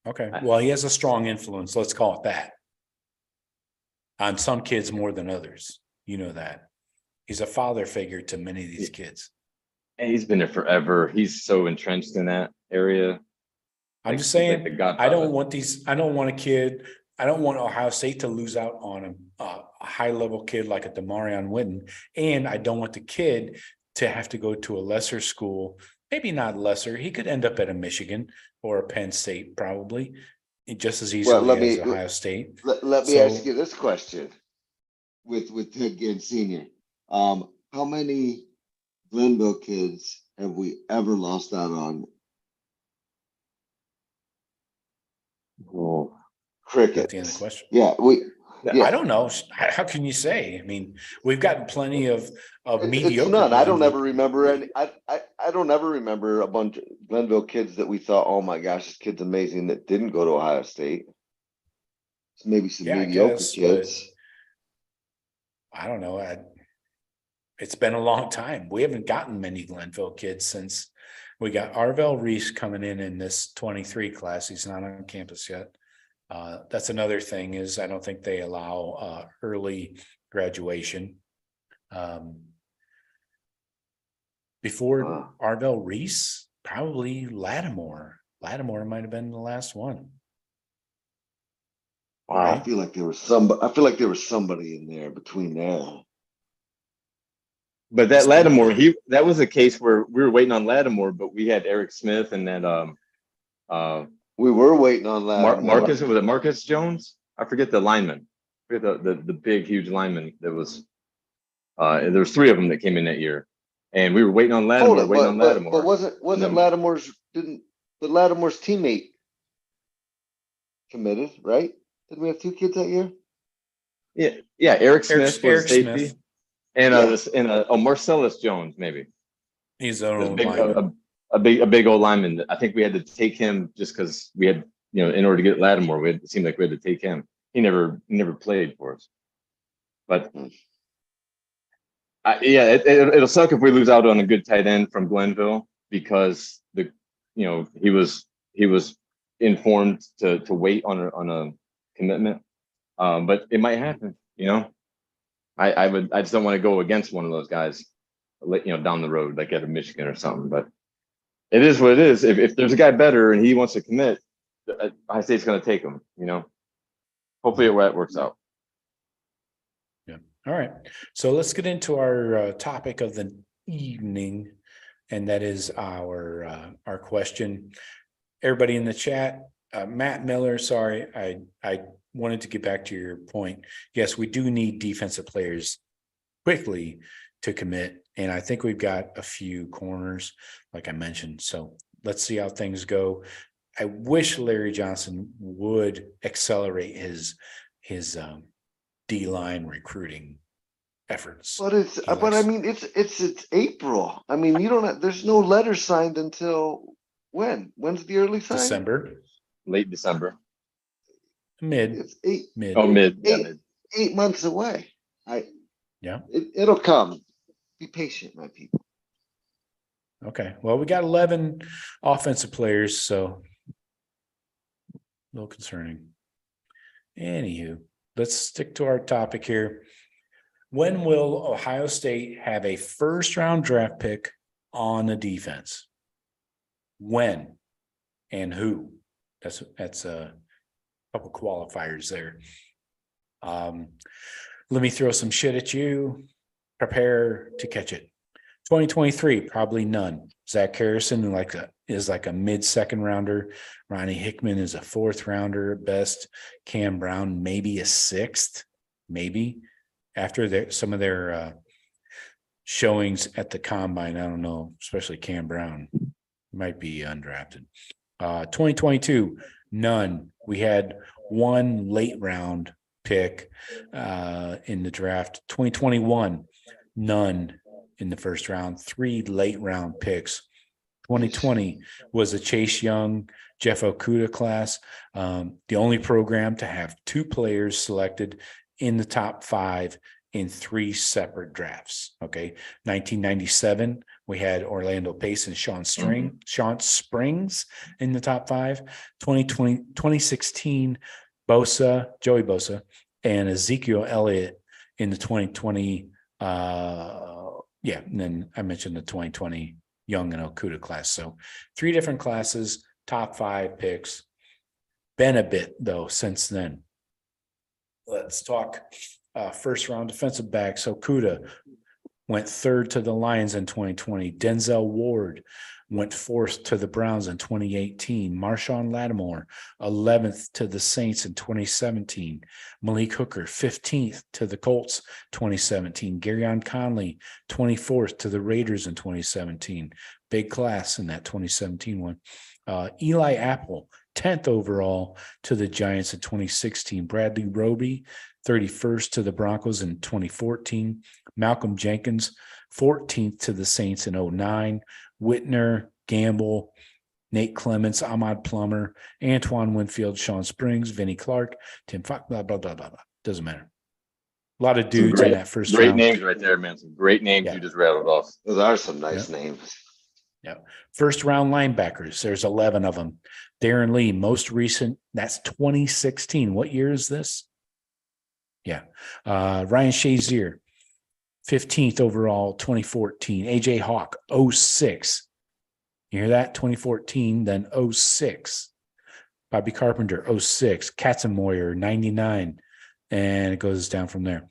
Speaker 1: Okay. Well, he has a strong influence. Let's call it that. On some kids more than others. You know that. He's a father figure to many of these kids.
Speaker 3: And he's been there forever. He's so entrenched in that area.
Speaker 1: I'm just saying, I don't want Ohio State to lose out on a high level kid like a Demarion Witten. And I don't want the kid to have to go to a lesser school, maybe not lesser. He could end up at a Michigan or a Penn State, probably just as easily as Ohio State.
Speaker 2: Let me ask you this question with Ted Ginn Senior. How many Glenville kids have we ever lost out on?
Speaker 1: Oh,
Speaker 2: cricket.
Speaker 1: That's the end of the question.
Speaker 2: Yeah,
Speaker 1: I don't know. How can you say? I mean, we've gotten plenty of mediocre.
Speaker 2: It's none. I don't ever remember any. I don't ever remember a bunch of Glenville kids that we thought, oh my gosh, this kid's amazing, that didn't go to Ohio State. Maybe some mediocre kids.
Speaker 1: I don't know. It's been a long time. We haven't gotten many Glenville kids since we got Arvell Reese coming in this 23 class. He's not on campus yet. That's another thing is I don't think they allow early graduation. Before Arvell Reese, probably Lattimore. Lattimore might have been the last one.
Speaker 2: Wow. Right? I feel like there was somebody in there between there.
Speaker 3: But that Lattimore, that was a case where we were waiting on Lattimore, but we had Eric Smith and then
Speaker 2: we were waiting on Lattimore.
Speaker 3: Was it Marcus Jones? I forget the lineman. I forget the big huge lineman that was there was three of them that came in that year. And we were waiting on Lattimore,
Speaker 2: But wasn't Lattimore's Lattimore's teammate committed, right? Didn't we have two kids that year?
Speaker 3: Yeah, Eric Smith was safety. And Marcellus Jones, maybe.
Speaker 1: He's
Speaker 3: a big old lineman. I think we had to take him just because we had, in order to get Lattimore, it seemed like we had to take him. He never played for us. But it'll suck if we lose out on a good tight end from Glenville because he was informed to wait on a commitment. But it might happen, I just don't want to go against one of those guys, down the road, like at a Michigan or something. But it is what it is. If there's a guy better and he wants to commit, Ohio State's going to take him. Hopefully it works out.
Speaker 1: Yeah. All right. So let's get into our topic of the evening, and that is our question. Everybody in the chat, Matt Miller. Sorry, I wanted to get back to your point. Yes, we do need defensive players quickly to commit. And I think we've got a few corners, like I mentioned. So let's see how things go. I wish Larry Johnson would accelerate his D-line recruiting efforts.
Speaker 2: But it's April. I mean, there's no letter signed until when? When's the early sign?
Speaker 1: December.
Speaker 3: Late December.
Speaker 1: Mid.
Speaker 2: It's mid.
Speaker 3: Mid.
Speaker 2: 8 months away.
Speaker 1: Yeah.
Speaker 2: It'll come. Be patient, my people.
Speaker 1: Okay. Well, we got 11 offensive players, so a little concerning. Anywho, let's stick to our topic here. When will Ohio State have a first-round draft pick on the defense? When and who? That's a couple qualifiers there. Let me throw some shit at you. Prepare to catch it. 2023, probably none. Zach Harrison is like a mid-second rounder. Ronnie Hickman is a fourth rounder at best. Cam Brown, maybe a sixth, maybe after some of their showings at the combine. I don't know, especially Cam Brown might be undrafted. 2022, none. We had one late round pick in the draft. 2021, none in the first round, 3 late round picks. 2020 was a Chase Young, Jeff Okudah class. The only program to have 2 players selected in the top 5 in 3 separate drafts. Okay. 1997, we had Orlando Pace and Sean Springs in the top 5. 2016, Joey Bosa, and Ezekiel Elliott in the 2020. And then I mentioned the 2020 Young and Okudah class. So 3 different classes, top 5 picks. Been a bit though since then. Let's talk first round defensive backs. Okudah went 3rd to the Lions in 2020. Denzel Ward went 4th to the Browns in 2018. Marshawn Lattimore, 11th to the Saints in 2017. Malik Hooker, 15th to the Colts, 2017. Garyon Conley, 24th to the Raiders in 2017. Big class in that 2017 one. Eli Apple, 10th overall to the Giants in 2016. Bradley Roby, 31st to the Broncos in 2014. Malcolm Jenkins, 14th to the Saints in 2009. Whitner, Gamble, Nate Clements, Ahmad Plummer, Antoine Winfield, Sean Springs, Vinnie Clark, Tim Fox, blah, blah, blah, blah, blah. Doesn't matter. A lot of dudes in that first
Speaker 3: great
Speaker 1: round.
Speaker 3: Names right there, man. Some great names you just rattled off.
Speaker 2: Those are some nice names.
Speaker 1: Yeah. First round linebackers. There's 11 of them. Darren Lee, most recent. That's 2016. What year is this? Yeah. Ryan Shazier, 15th overall, 2014. AJ Hawk, 06. You hear that? 2014, then 06. Bobby Carpenter, 06. Katzenmoyer, 99. And it goes down from there.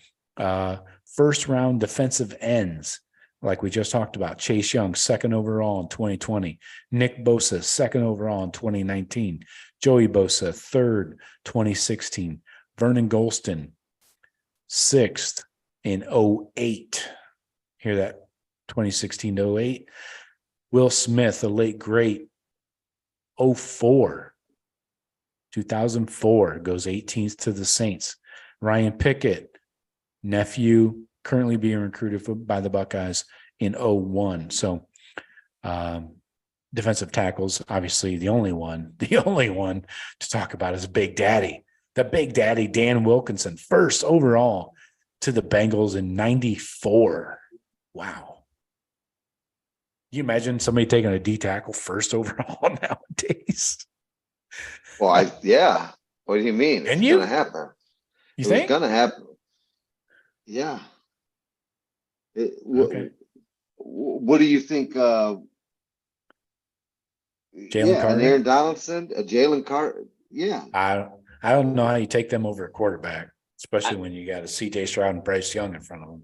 Speaker 1: First round defensive ends, like we just talked about. Chase Young, 2nd overall in 2020. Nick Bosa, 2nd overall in 2019. Joey Bosa, 3rd, 2016. Vernon Golston, 6th in 08. Hear that? 2016 to 08. Will Smith, a late great, 04. 2004 goes 18th to the Saints. Ryan Pickett, nephew, currently being recruited by the Buckeyes in 01. So defensive tackles, obviously the only one to talk about is Big Daddy. The Big Daddy, Dan Wilkinson, 1st overall to the Bengals in 94. Wow. Can you imagine somebody taking a D tackle 1st overall nowadays?
Speaker 2: Well, yeah. What do you mean? It's going to happen.
Speaker 1: You think?
Speaker 2: It's going to happen. Yeah.
Speaker 1: Okay.
Speaker 2: What do you think?
Speaker 1: Jalen Carter?
Speaker 2: And Aaron Donaldson, Jalen Carter. Yeah.
Speaker 1: I don't know how you take them over a quarterback, especially when you got a C.J. Stroud and Bryce Young in front of them.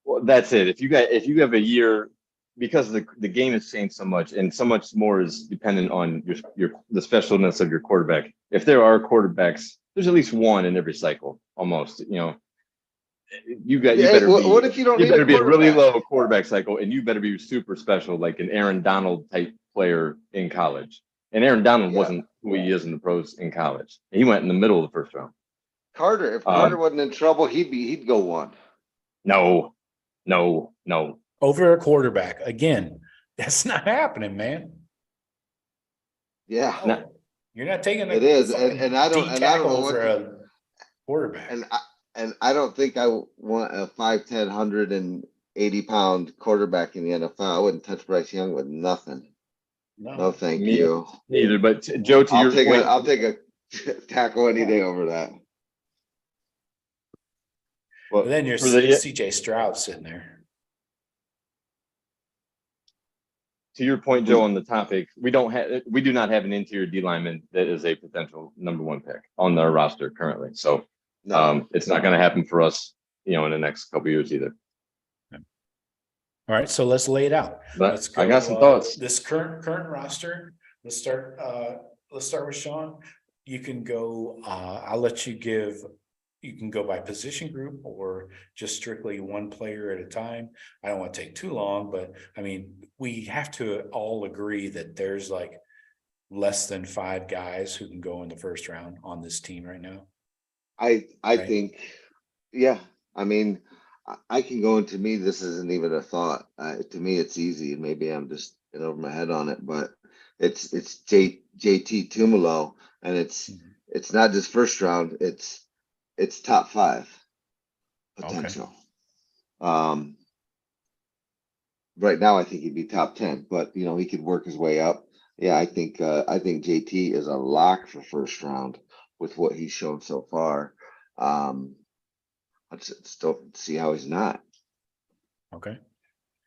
Speaker 3: Well, that's it. If you have a year, because the game has changed so much, and so much more is dependent on the specialness of your quarterback. If there are quarterbacks, there's at least one in every cycle, almost. You better be.
Speaker 2: What if you don't?
Speaker 3: You
Speaker 2: need
Speaker 3: better be a really
Speaker 2: quarterback?
Speaker 3: low quarterback cycle, and you better be super special, like an Aaron Donald type player in college. And Aaron Donald wasn't who he is in the pros in college. He went in the middle of the first round.
Speaker 2: Carter, if Carter wasn't in trouble, he'd go 1.
Speaker 3: No.
Speaker 1: Over a quarterback. Again, that's not happening, man.
Speaker 2: Yeah.
Speaker 1: No, you're not taking
Speaker 2: It is, and I don't know
Speaker 1: over a quarterback.
Speaker 2: And I don't think I want a 5'10", 180-pound quarterback in the NFL. I wouldn't touch Bryce Young with nothing. No, thank you.
Speaker 3: Neither, but Joe, to your point,
Speaker 2: I'll take a tackle any day over that.
Speaker 1: Well, then you're C.J. Stroud sitting there.
Speaker 3: To your point, Joe, on the topic, we do not have an interior D lineman that is a potential number 1 pick on our roster currently. So it's not going to happen for us, in the next couple of years either.
Speaker 1: All right, so let's lay it out.
Speaker 3: But
Speaker 1: Let's go.
Speaker 3: I got some thoughts.
Speaker 1: This current roster. Let's start with Shawn. You can go. I'll let you give. You can go by position group or just strictly one player at a time. I don't want to take too long, but I mean, we have to all agree that there's like less than 5 guys who can go in the first round on this team right now.
Speaker 2: I
Speaker 1: Right.
Speaker 2: think, yeah. I mean, I can go into me. This isn't even a thought. To me, it's easy. Maybe I'm just in over my head on it, but it's JT Tumalo, and it's not just first round. It's top 5 potential. Right now, I think he'd be top 10, but you know he could work his way up. Yeah, I think JT is a lock for first round with what he's shown so far. Let's still see how he's not.
Speaker 1: Okay.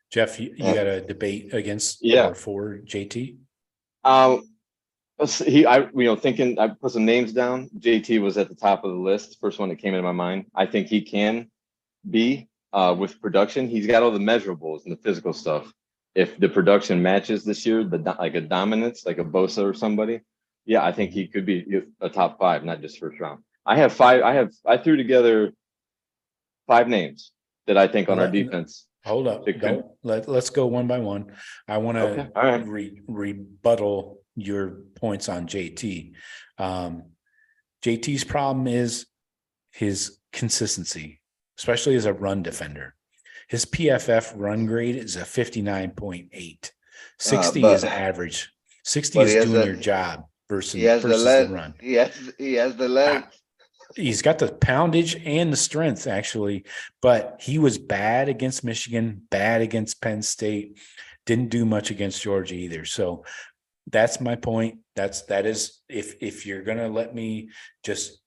Speaker 1: Jeff, you got a debate against or for JT?
Speaker 3: Thinking, I put some names down. JT was at the top of the list, first one that came into my mind. I think he can be with production. He's got all the measurables and the physical stuff. If the production matches this year, like a dominance, like a Bosa or somebody, yeah, I think he could be a top 5, not just first round. I threw together 5 names that I think on our defense.
Speaker 1: Hold up. Let's go one by one. I want to rebuttal your points on JT. JT's problem is his consistency, especially as a run defender. His PFF run grade is a 59.8. 60 is average. 60 is doing your job versus the run.
Speaker 2: He has the legs.
Speaker 1: He's got the poundage and the strength, actually, but he was bad against Michigan, bad against Penn State, didn't do much against Georgia either. So that's my point. That is, if you're gonna let me just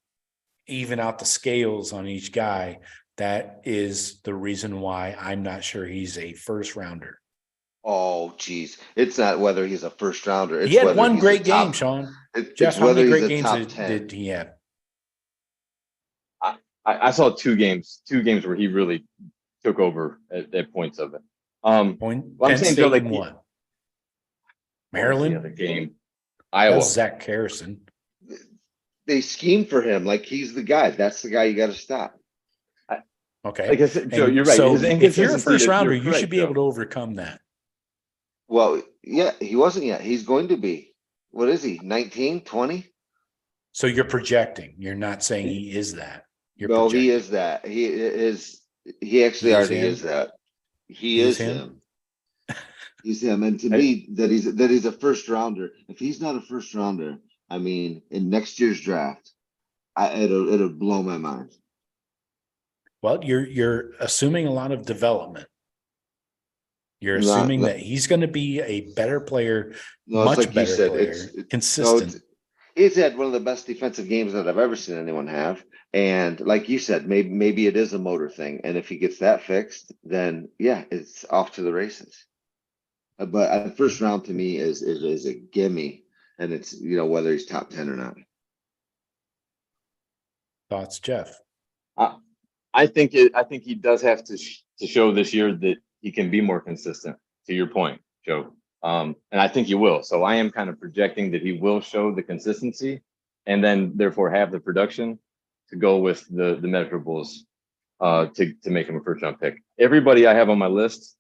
Speaker 1: even out the scales on each guy, that is the reason why I'm not sure he's a first rounder.
Speaker 2: Oh, geez. It's not whether he's a first rounder. It's
Speaker 1: he had one great game, Shawn. Jeff, how many great games did he have?
Speaker 3: I saw 2 games where he really took over at points of it.
Speaker 1: I'm saying Joe, like what? Maryland?
Speaker 3: The game. Iowa.
Speaker 1: That's Zach Harrison.
Speaker 2: They scheme for him like he's the guy. That's the guy you got to stop.
Speaker 1: Okay.
Speaker 3: Like I said, Joe, you're right.
Speaker 1: So if you're a first rounder, you should be able to overcome that.
Speaker 2: Well, yeah, he wasn't yet. He's going to be. What is he? 19, 20?
Speaker 1: So you're projecting. You're not saying he is that.
Speaker 2: No, he is that. He actually already is that. He is him. He's him. And to me, that he's a first rounder. If he's not a first rounder, I mean, in next year's draft, it'll blow my mind.
Speaker 1: Well, you're assuming a lot of development. You're assuming that he's going to be a better player, much better player, consistent.
Speaker 2: He's had one of the best defensive games that I've ever seen anyone have. And like you said, maybe it is a motor thing. And if he gets that fixed, then yeah, it's off to the races. But the first round to me is a gimme, and it's whether he's top 10 or not.
Speaker 1: Thoughts, Jeff?
Speaker 3: I think he does have to show this year that he can be more consistent. To your point, Joe, and I think he will. So I am kind of projecting that he will show the consistency, and then therefore have the production to go with the measurables to make him a first round pick. Everybody I have on my list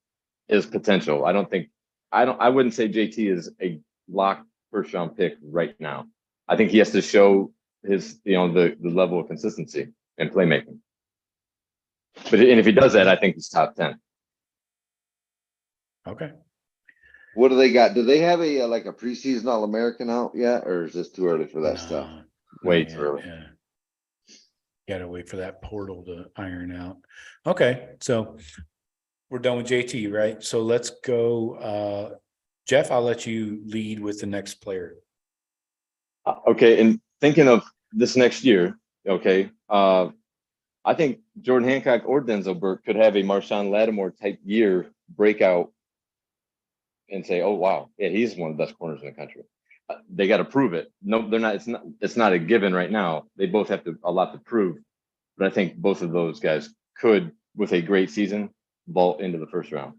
Speaker 3: is potential. I wouldn't say JT is a lock first round pick right now. I think he has to show his the level of consistency and playmaking. But if he does that, I think he's top 10.
Speaker 1: Okay.
Speaker 2: What do they got? Do they have a preseason All-American out yet, or is this too early for that stuff?
Speaker 3: Way too early.
Speaker 1: Yeah. Got to wait for that portal to iron out. Okay, so we're done with JT, right? So let's go. Jeff, I'll let you lead with the next player.
Speaker 3: Okay, and thinking of this next year, okay, I think Jordan Hancock or Denzel Burke could have a Marshawn Lattimore type year breakout and say, oh, wow, yeah, he's one of the best corners in the country. They got to prove it. No, they're not. It's not a given right now. They both have a lot to prove. But I think both of those guys could, with a great season, vault into the first round.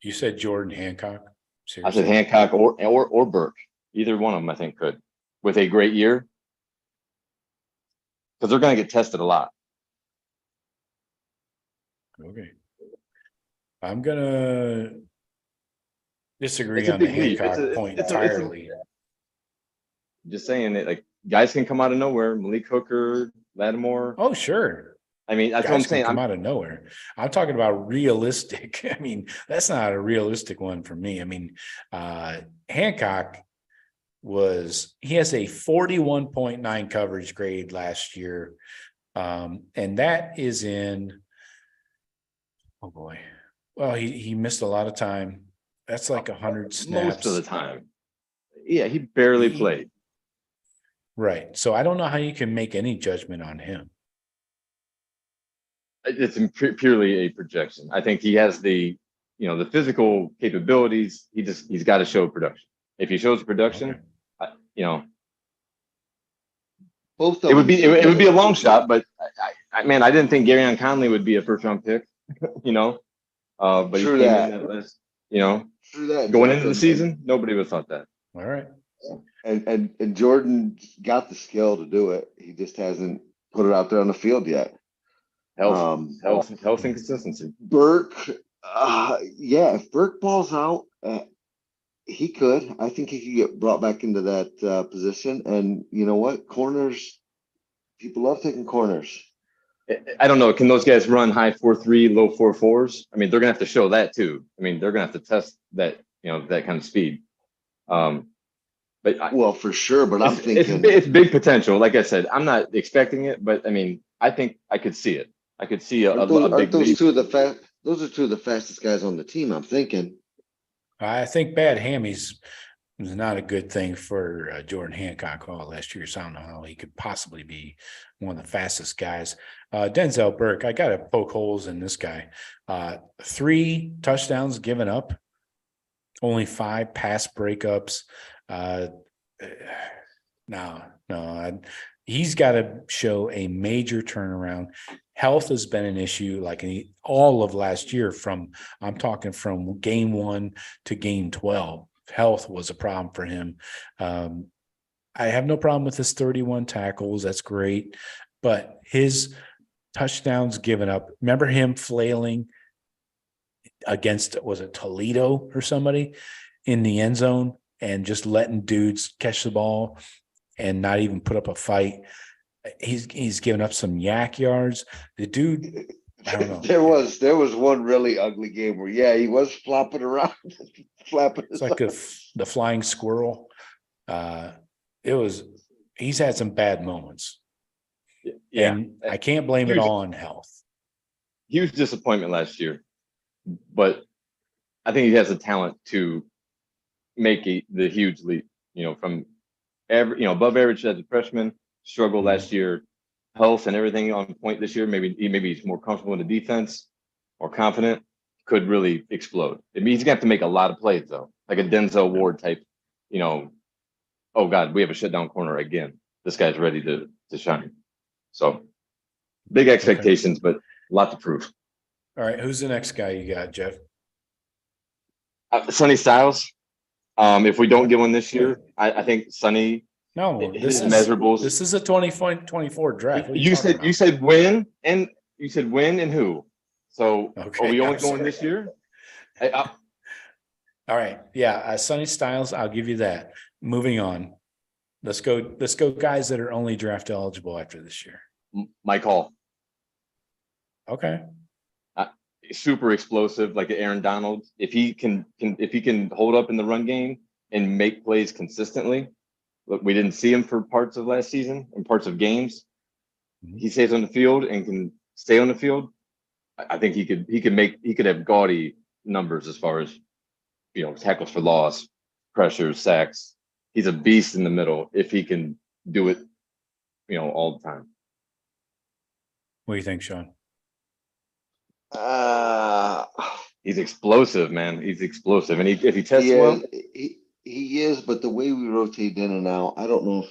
Speaker 1: You said Jordan Hancock.
Speaker 3: I said
Speaker 1: Seriously?
Speaker 3: Hancock or Burke. Either one of them, I think, could with a great year because they're going to get tested a lot.
Speaker 1: Okay. I'm gonna disagree
Speaker 3: It's a
Speaker 1: on the
Speaker 3: big leap.
Speaker 1: Hancock point entirely.
Speaker 3: Just saying it, like guys can come out of nowhere. Malik Hooker, Lattimore.
Speaker 1: Oh, sure.
Speaker 3: I mean, that's what
Speaker 1: Guys
Speaker 3: I'm saying.
Speaker 1: can come out of nowhere. I'm talking about realistic. I mean, that's not a realistic one for me. I mean, Hancock he has a 41.9 coverage grade last year. And that is in, oh boy. Well, he missed a lot of time. That's like 100 snaps.
Speaker 3: Most of the time. Yeah, he barely played.
Speaker 1: Right. So I don't know how you can make any judgment on him.
Speaker 3: It's purely a projection. I think he has the physical capabilities. He's got to show production. If he shows production,
Speaker 2: Both of
Speaker 3: it would
Speaker 2: them.
Speaker 3: be a long shot. But I didn't think Garyon Conley would be a first round pick. But he came in that list.
Speaker 2: True that.
Speaker 3: Going into the season, nobody would have thought that.
Speaker 1: All right.
Speaker 2: And Jordan got the skill to do it. He just hasn't put it out there on the field yet.
Speaker 3: Health and consistency.
Speaker 2: Burke, if Burke balls out, he could. I think he could get brought back into that position. And you know what? Corners, people love taking corners.
Speaker 3: I don't know. Can those guys run high 4.3, low 4.4s? I mean, they're gonna have to show that too. I mean, they're gonna have to test that, that kind of speed. But
Speaker 2: for sure. But I'm thinking
Speaker 3: it's big potential. Like I said, I'm not expecting it, but I mean, I think I could see it. I could see a big leap.
Speaker 2: Those are two of the fastest guys on the team. I'm thinking.
Speaker 1: I think bad hammies was not a good thing for Jordan Hancock last year. So I don't know how he could possibly be one of the fastest guys. Denzel Burke, I got to poke holes in this guy. 3 touchdowns given up, only 5 pass breakups. He's got to show a major turnaround. Health has been an issue like all of last year I'm talking from game 1 to game 12. Health was a problem for him. I have no problem with his 31 tackles. That's great. But his touchdowns given up, remember him flailing against, was it Toledo or somebody in the end zone and just letting dudes catch the ball and not even put up a fight? He's given up some yak yards. The dude, I don't know.
Speaker 2: There was one really ugly game where he was flopping around, flapping.
Speaker 1: It's like the flying squirrel. He's had some bad moments.
Speaker 3: Yeah,
Speaker 1: and I can't blame it all on health.
Speaker 3: Huge disappointment last year, but I think he has the talent to make the huge leap. From above average as a freshman. Struggled last year, health and everything on point this year. Maybe he's more comfortable in the defense, more confident, could really explode. I mean, he's gonna have to make a lot of plays though, like a Denzel Ward type. Oh God, we have a shutdown corner again. This guy's ready to shine. So big expectations, but a lot to prove.
Speaker 1: All right, who's the next guy you got, Jeff?
Speaker 3: Sonny Styles. If we don't get one this year, I think Sonny.
Speaker 1: No, this is
Speaker 3: measurables.
Speaker 1: This is a 2024 draft.
Speaker 3: You said when and who? So
Speaker 1: okay,
Speaker 3: are we only going this year?
Speaker 1: All right. Yeah. Sonny Styles, I'll give you that. Moving on. Let's go guys that are only draft eligible after this year.
Speaker 3: Mike Hall.
Speaker 1: Okay.
Speaker 3: Super explosive, like Aaron Donald. If he can hold up in the run game and make plays consistently. Look, we didn't see him for parts of last season and parts of games. He stays on the field and can stay on the field. I think he could have gaudy numbers as far as tackles for loss, pressures, sacks. He's a beast in the middle if he can do it, all the time.
Speaker 1: What do you think, Shawn?
Speaker 3: He's explosive, man. He's explosive, and if he tests well.
Speaker 2: He is, but the way we rotate in and out, I don't know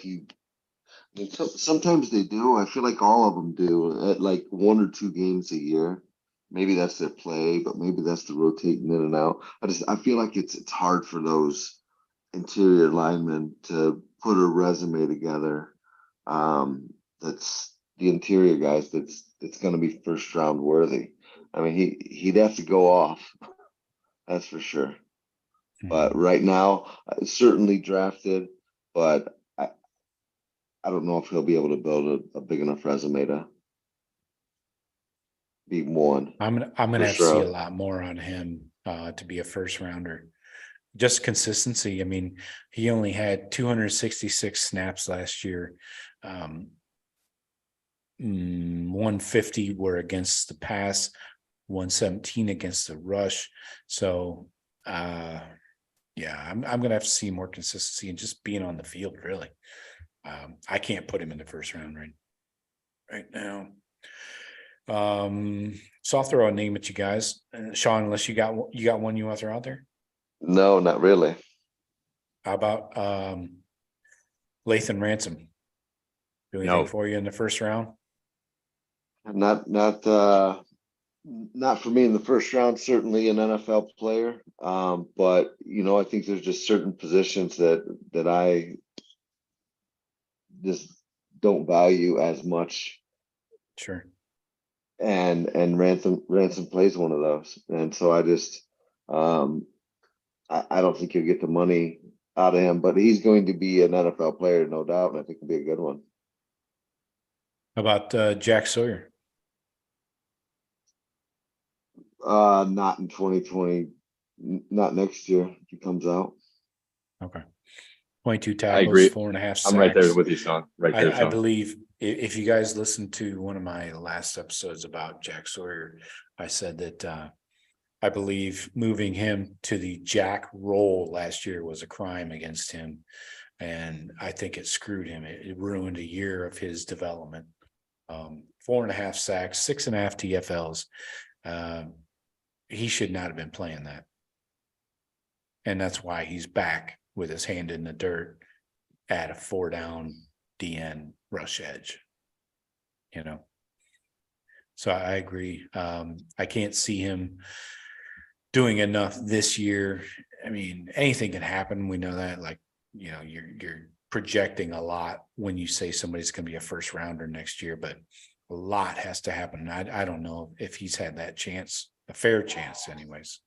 Speaker 2: if sometimes they do. I feel like all of them do at like 1 or 2 games a year. maybe that's their play, but maybe that's the rotating in and out. I feel like it's hard for those interior linemen to put a resume together. That's the interior guys. That's going to be first round worthy. I mean, he'd have to go off. That's for sure. But right now, certainly drafted, but I don't know if he'll be able to build a big enough resume to be one.
Speaker 1: I'm gonna have to see a lot more on him to be a first rounder. Just consistency. I mean, he only had 266 snaps last year. 150 were against the pass, 117 against the rush. So yeah, I'm gonna have to see more consistency and just being on the field, really. I can't put him in the first round right now. So I'll throw a name at you guys. Shawn, unless you got one you want to throw out there?
Speaker 2: No, not really.
Speaker 1: How about Lathan Ransom? Do anything for you in the first round?
Speaker 2: Not for me in the first round, certainly an NFL player. But I think there's just certain positions that I just don't value as much.
Speaker 1: Sure.
Speaker 2: And Ransom plays one of those. And so I just I don't think you'll get the money out of him, but he's going to be an NFL player, no doubt, and I think he'll be a good one.
Speaker 1: How about Jack Sawyer?
Speaker 2: Not in 2020, not next year if he comes out.
Speaker 1: Okay. 22 tackles,
Speaker 3: I agree.
Speaker 1: 4.5 sacks.
Speaker 3: I'm right there with you, Shawn. Right there, Shawn.
Speaker 1: I believe if you guys listened to one of my last episodes about Jack Sawyer, I said that I believe moving him to the Jack role last year was a crime against him. And I think it screwed him. It ruined a year of his development. 4.5 sacks, 6.5 TFLs. He should not have been playing that. And that's why he's back with his hand in the dirt at a 4-down DN rush edge. So I agree. I can't see him doing enough this year. I mean, anything can happen. We know that. Like, you're projecting a lot when you say somebody's going to be a first rounder next year, but a lot has to happen. I don't know if he's had that chance, a fair chance, anyways.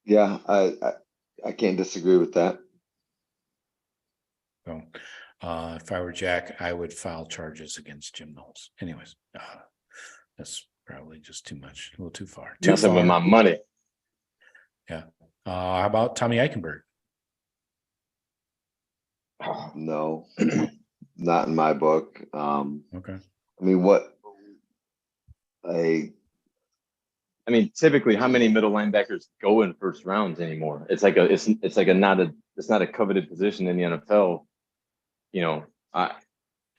Speaker 2: Yeah, I can't disagree with that.
Speaker 1: So, if I were Jack, I would file charges against Jim Knowles. Anyways, that's probably just too much, a little too far.
Speaker 3: Messing with my money.
Speaker 1: Yeah. How about Tommy Eichenberg?
Speaker 2: No, not in my book.
Speaker 1: Okay.
Speaker 2: I mean,
Speaker 3: typically, how many middle linebackers go in first rounds anymore? It's not a coveted position in the NFL.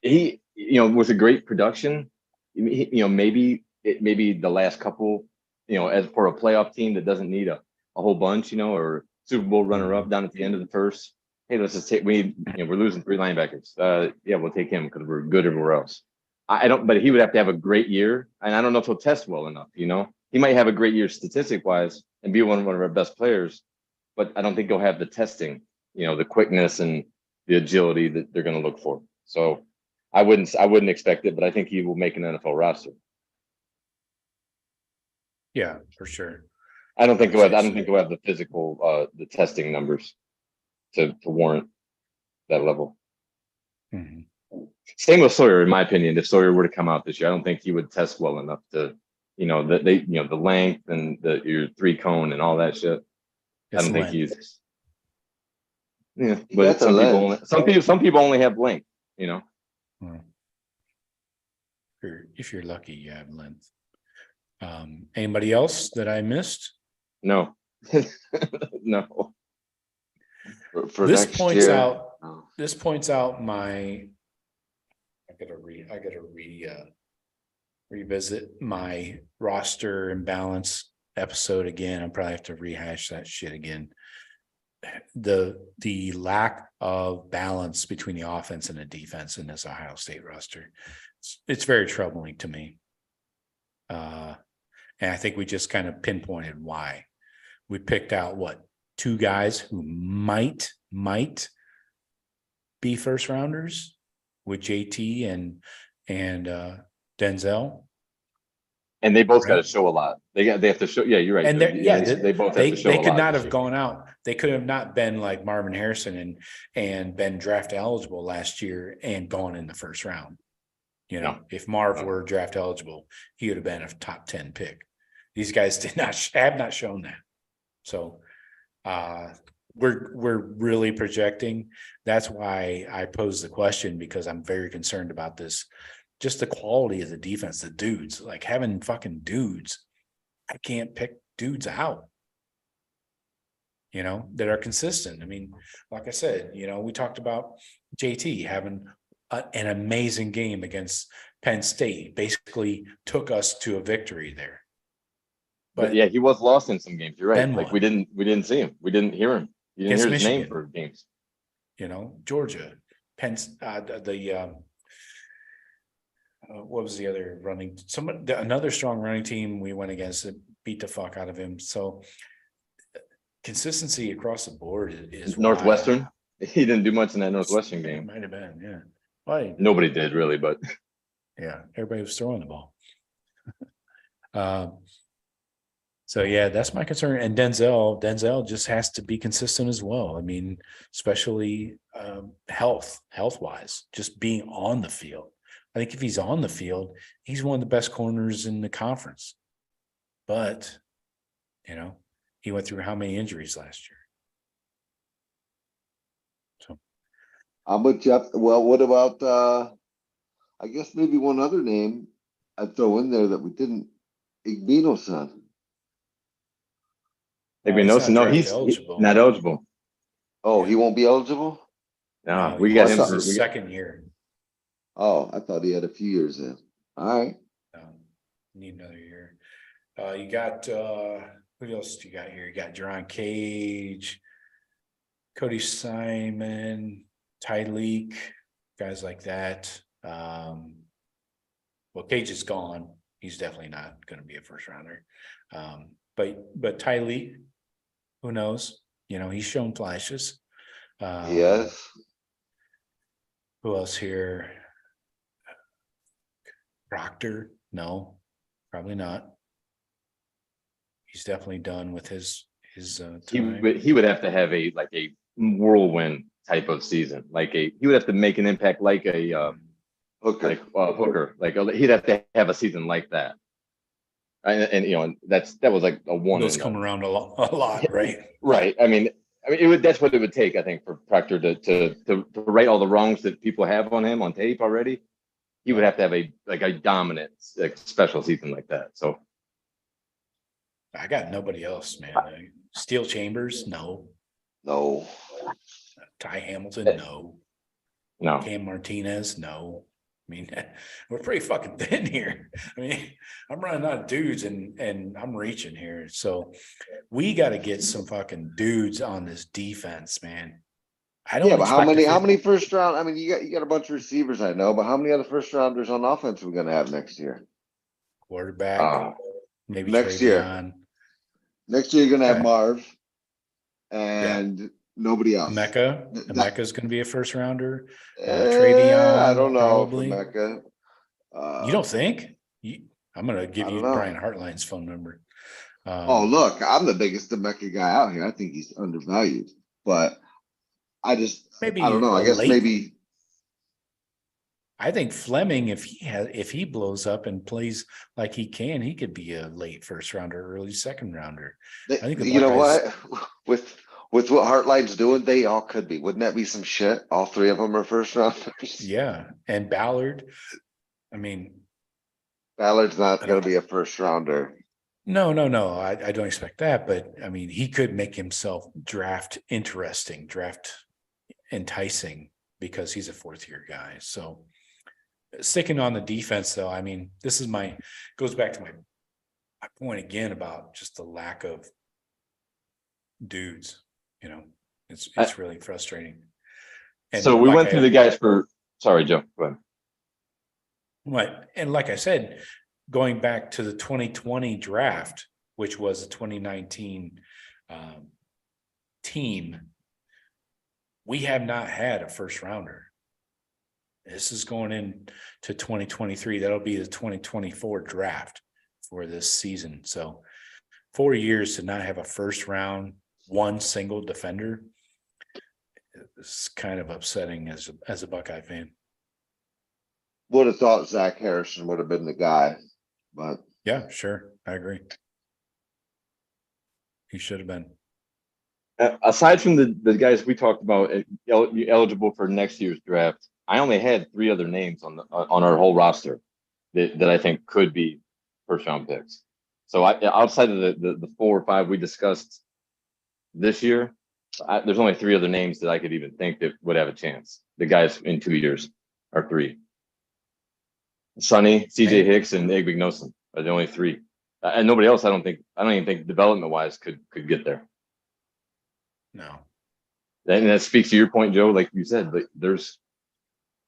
Speaker 3: He with a great production, maybe the last couple, as for a playoff team that doesn't need a whole bunch, or Super Bowl runner-up down at the end of the first. Hey, let's just take. We're losing 3 linebackers. Yeah, we'll take him because we're good everywhere else. But he would have to have a great year, and I don't know if he'll test well enough. He might have a great year statistic-wise and be one of our best players, but I don't think he'll have the testing, the quickness and the agility that they're going to look for. So I wouldn't expect it, but I think he will make an NFL roster.
Speaker 1: Yeah, for sure.
Speaker 3: I don't think he'll have the physical, the testing numbers to warrant that level.
Speaker 1: Mm-hmm.
Speaker 3: Same with Sawyer, in my opinion. If Sawyer were to come out this year, I don't think he would test well enough to, the length and your 3-cone and all that shit. I don't think he's. Yeah, but some people only have length.
Speaker 1: Well, if you're lucky, you have length. Anybody else that I missed?
Speaker 3: No. No.
Speaker 2: For
Speaker 1: this
Speaker 2: next
Speaker 1: points
Speaker 2: year,
Speaker 1: out. This points out my. I gotta revisit my roster imbalance episode again. I'll probably have to rehash that shit again. The lack of balance between the offense and the defense in this Ohio State roster. it's very troubling to me. And I think we just kind of pinpointed why. We picked out two guys who might be first rounders with JT and Denzel.
Speaker 3: And they both got to show a lot. They have to show. Yeah, you're right.
Speaker 1: And
Speaker 3: they both have to show.
Speaker 1: They
Speaker 3: a
Speaker 1: could
Speaker 3: lot
Speaker 1: not
Speaker 3: this
Speaker 1: have
Speaker 3: year.
Speaker 1: gone out. They could have not been like Marvin Harrison and been draft eligible last year and gone in the first round. If Marv were draft eligible, he would have been a top 10 pick. These guys have not shown that. So we're really projecting. That's why I posed the question, because I'm very concerned about this. Just the quality of the defense, the dudes, like having fucking dudes. I can't pick dudes out, that are consistent. I mean, like I said, we talked about JT having an amazing game against Penn State, basically took us to a victory there.
Speaker 3: But yeah, he was lost in some games. You're right.
Speaker 1: Then
Speaker 3: Like
Speaker 1: what?
Speaker 3: we didn't see him. We didn't hear him. You didn't
Speaker 1: Against
Speaker 3: hear his name
Speaker 1: Michigan.
Speaker 3: for games.
Speaker 1: Georgia, Penn, what was the other running? Another strong running team we went against that beat the fuck out of him. So consistency across the board is
Speaker 3: Northwestern. He didn't do much in that Northwestern game.
Speaker 1: Might have been, yeah. Why?
Speaker 3: Nobody did really, but
Speaker 1: Yeah, everybody was throwing the ball. So yeah, that's my concern. And Denzel just has to be consistent as well. I mean, especially health wise, just being on the field. I think if he's on the field, he's one of the best corners in the conference. But, he went through how many injuries last year? So
Speaker 2: I'm with Jeff. Well, what about I guess maybe one other name I'd throw in there that we didn't, Igbino's son.
Speaker 3: maybe
Speaker 1: he's
Speaker 3: no,
Speaker 1: not
Speaker 3: he's
Speaker 1: eligible.
Speaker 3: not eligible.
Speaker 2: Oh, he won't be eligible?
Speaker 3: No,
Speaker 1: he
Speaker 3: we got
Speaker 1: lost
Speaker 3: him.
Speaker 1: his second year.
Speaker 2: Oh, I thought he had a few years in. All right.
Speaker 1: Need another year. You got who else do you got here? You got Jerron Cage, Cody Simon, Tyleek, guys like that. Well, Cage is gone. He's definitely not going to be a first rounder. But Tyleek, who knows? He's shown flashes.
Speaker 2: Yes.
Speaker 1: Who else here? Proctor? No, probably not. He's definitely done with his time.
Speaker 3: He would have to have a whirlwind type of season. He would have to make an impact like a
Speaker 2: Hooker.
Speaker 3: Hooker. He'd have to have a season like that. And that was like a one.
Speaker 1: Those come around a lot, right?
Speaker 3: Right. I mean, that's what it would take, I think, for Proctor to right all the wrongs that people have on him on tape already. He would have to have a dominant special season like that. So
Speaker 1: I got nobody else, man. Steel Chambers, no. Ty Hamilton, no. Cam Martinez, no. I mean, we're pretty fucking thin here. I mean, I'm running out of dudes and I'm reaching here. So we got to get some fucking dudes on this defense, man. I don't.
Speaker 2: Yeah, but how many first round? I mean, you got a bunch of receivers, I know, but how many other first rounders on offense are we going to have next year?
Speaker 1: Quarterback, maybe
Speaker 2: next year. Next year, you're going to have Marv and nobody else.
Speaker 1: Emeka's going to be a first rounder.
Speaker 2: Travion, I don't know.
Speaker 1: Probably.
Speaker 2: Emeka.
Speaker 1: You don't think? I'm going to give you Brian Hartline's phone number.
Speaker 2: Look, I'm the biggest Emeka guy out here. I think he's undervalued, but I don't know. I guess maybe.
Speaker 1: I think Fleming, if he blows up and plays like he can, he could be a late first rounder, early second rounder. I think
Speaker 2: you know what, with what Hartline's doing, they all could be. Wouldn't that be some shit? All three of them are first rounders.
Speaker 1: Yeah, and Ballard. I mean,
Speaker 2: Ballard's not going to be a first rounder.
Speaker 1: No. I don't expect that, but I mean, he could make himself draft enticing because he's a fourth year guy. So sticking on the defense though, I mean, goes back to my point again about just the lack of dudes, it's really frustrating. And
Speaker 3: so we went through the guys sorry, Joe, go ahead.
Speaker 1: Right. And like I said, going back to the 2020 draft, which was a 2019 team, we have not had a first rounder. This is going into 2023. That'll be the 2024 draft for this season. So 4 years to not have a first round, one single defender, it's kind of upsetting as a Buckeye fan.
Speaker 2: Would have thought Zach Harrison would have been the guy, but
Speaker 1: Yeah, sure. I agree. He should have been.
Speaker 3: Aside from the guys we talked about eligible for next year's draft, I only had 3 other names on our whole roster that I think could be first round picks. So outside of the 4 or 5 we discussed this year, there's only 3 other names that I could even think that would have a chance. The guys in 2 years or 3. Sonny, CJ Hicks, and Igbenogson are the only 3. And nobody else, I don't even think development wise could get there.
Speaker 1: No.
Speaker 3: And that speaks to your point, Joe. Like you said, but there's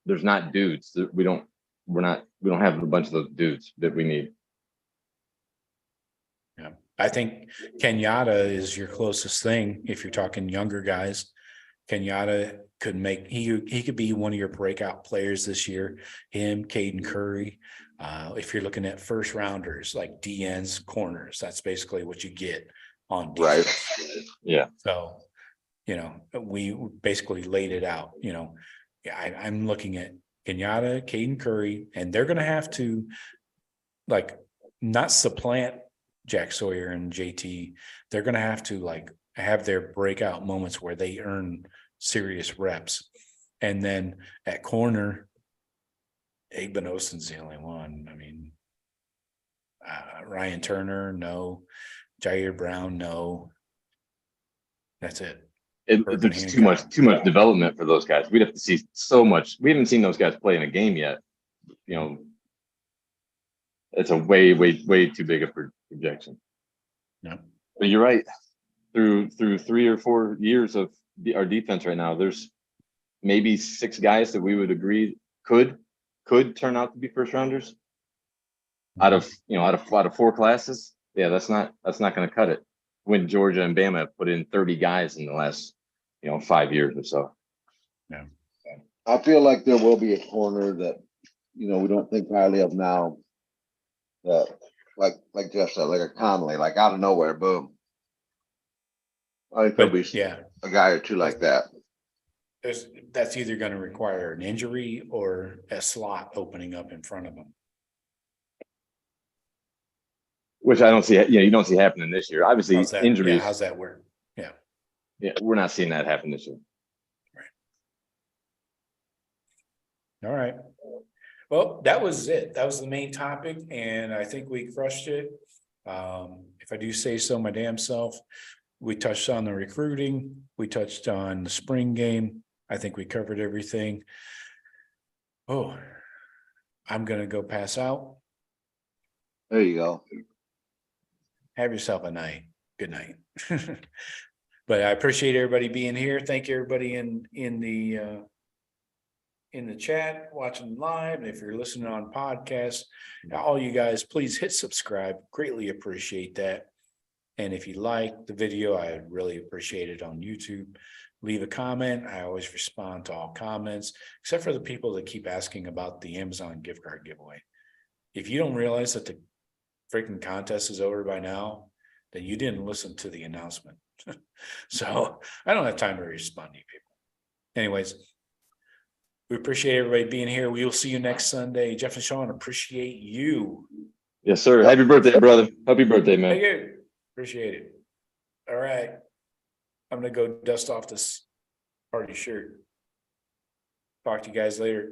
Speaker 3: not dudes. We don't have a bunch of those dudes that we need.
Speaker 1: Yeah. I think Kenyatta is your closest thing. If you're talking younger guys, Kenyatta could make, he could be one of your breakout players this year. Him, Caden Curry. If you're looking at first rounders like DNs, corners, that's basically what you get on defense.
Speaker 2: right.
Speaker 3: Yeah.
Speaker 1: So, we basically laid it out. I'm looking at Kenyatta, Caden Curry, and they're going to have to not supplant Jack Sawyer and JT. They're going to have to have their breakout moments where they earn serious reps. And then at corner, Igbenogsen's the only one. I mean, Ryan Turner, no. Jair Brown, no. That's it.
Speaker 3: There's too much development for those guys. We'd have to see so much. We haven't seen those guys play in a game yet. It's a way too big a projection.
Speaker 1: Yeah.
Speaker 3: But you're right. Through 3 or 4 years of our defense right now, there's maybe 6 guys that we would agree could turn out to be first rounders out of 4 classes. Yeah, that's not going to cut it. When Georgia and Bama have put in 30 guys in the last 5 years or so.
Speaker 1: Yeah.
Speaker 2: I feel like there will be a corner that we don't think highly of now. That like Jeff said, like a Conley, like out of nowhere, boom. I think there'll be a guy or 2 like that.
Speaker 1: That's either going to require an injury or a slot opening up in front of them.
Speaker 3: Which I don't see, you don't see happening this year. Obviously, injuries.
Speaker 1: Yeah, how's that work?
Speaker 3: Yeah, we're not seeing that happen this year.
Speaker 1: Right. All right. Well, that was it. That was the main topic, and I think we crushed it. If I do say so my damn self, we touched on the recruiting. We touched on the spring game. I think we covered everything. Oh, I'm going to go pass out.
Speaker 2: There you go.
Speaker 1: Have yourself a night. Good night. But I appreciate everybody being here. Thank you, everybody in the chat, watching live. And if you're listening on podcast, all you guys, please hit subscribe. Greatly appreciate that. And if you like the video, I really appreciate it on YouTube. Leave a comment. I always respond to all comments, except for the people that keep asking about the Amazon gift card giveaway. If you don't realize that the freaking contest is over by now, then you didn't listen to the announcement. So I don't have time to respond to you people. Anyways, we appreciate everybody being here. We will see you next Sunday. Jeff and Shawn, appreciate you.
Speaker 3: Yes, sir. Happy birthday, brother. Happy birthday, man.
Speaker 1: Thank you. Appreciate it. All right. I'm going to go dust off this party shirt. Talk to you guys later.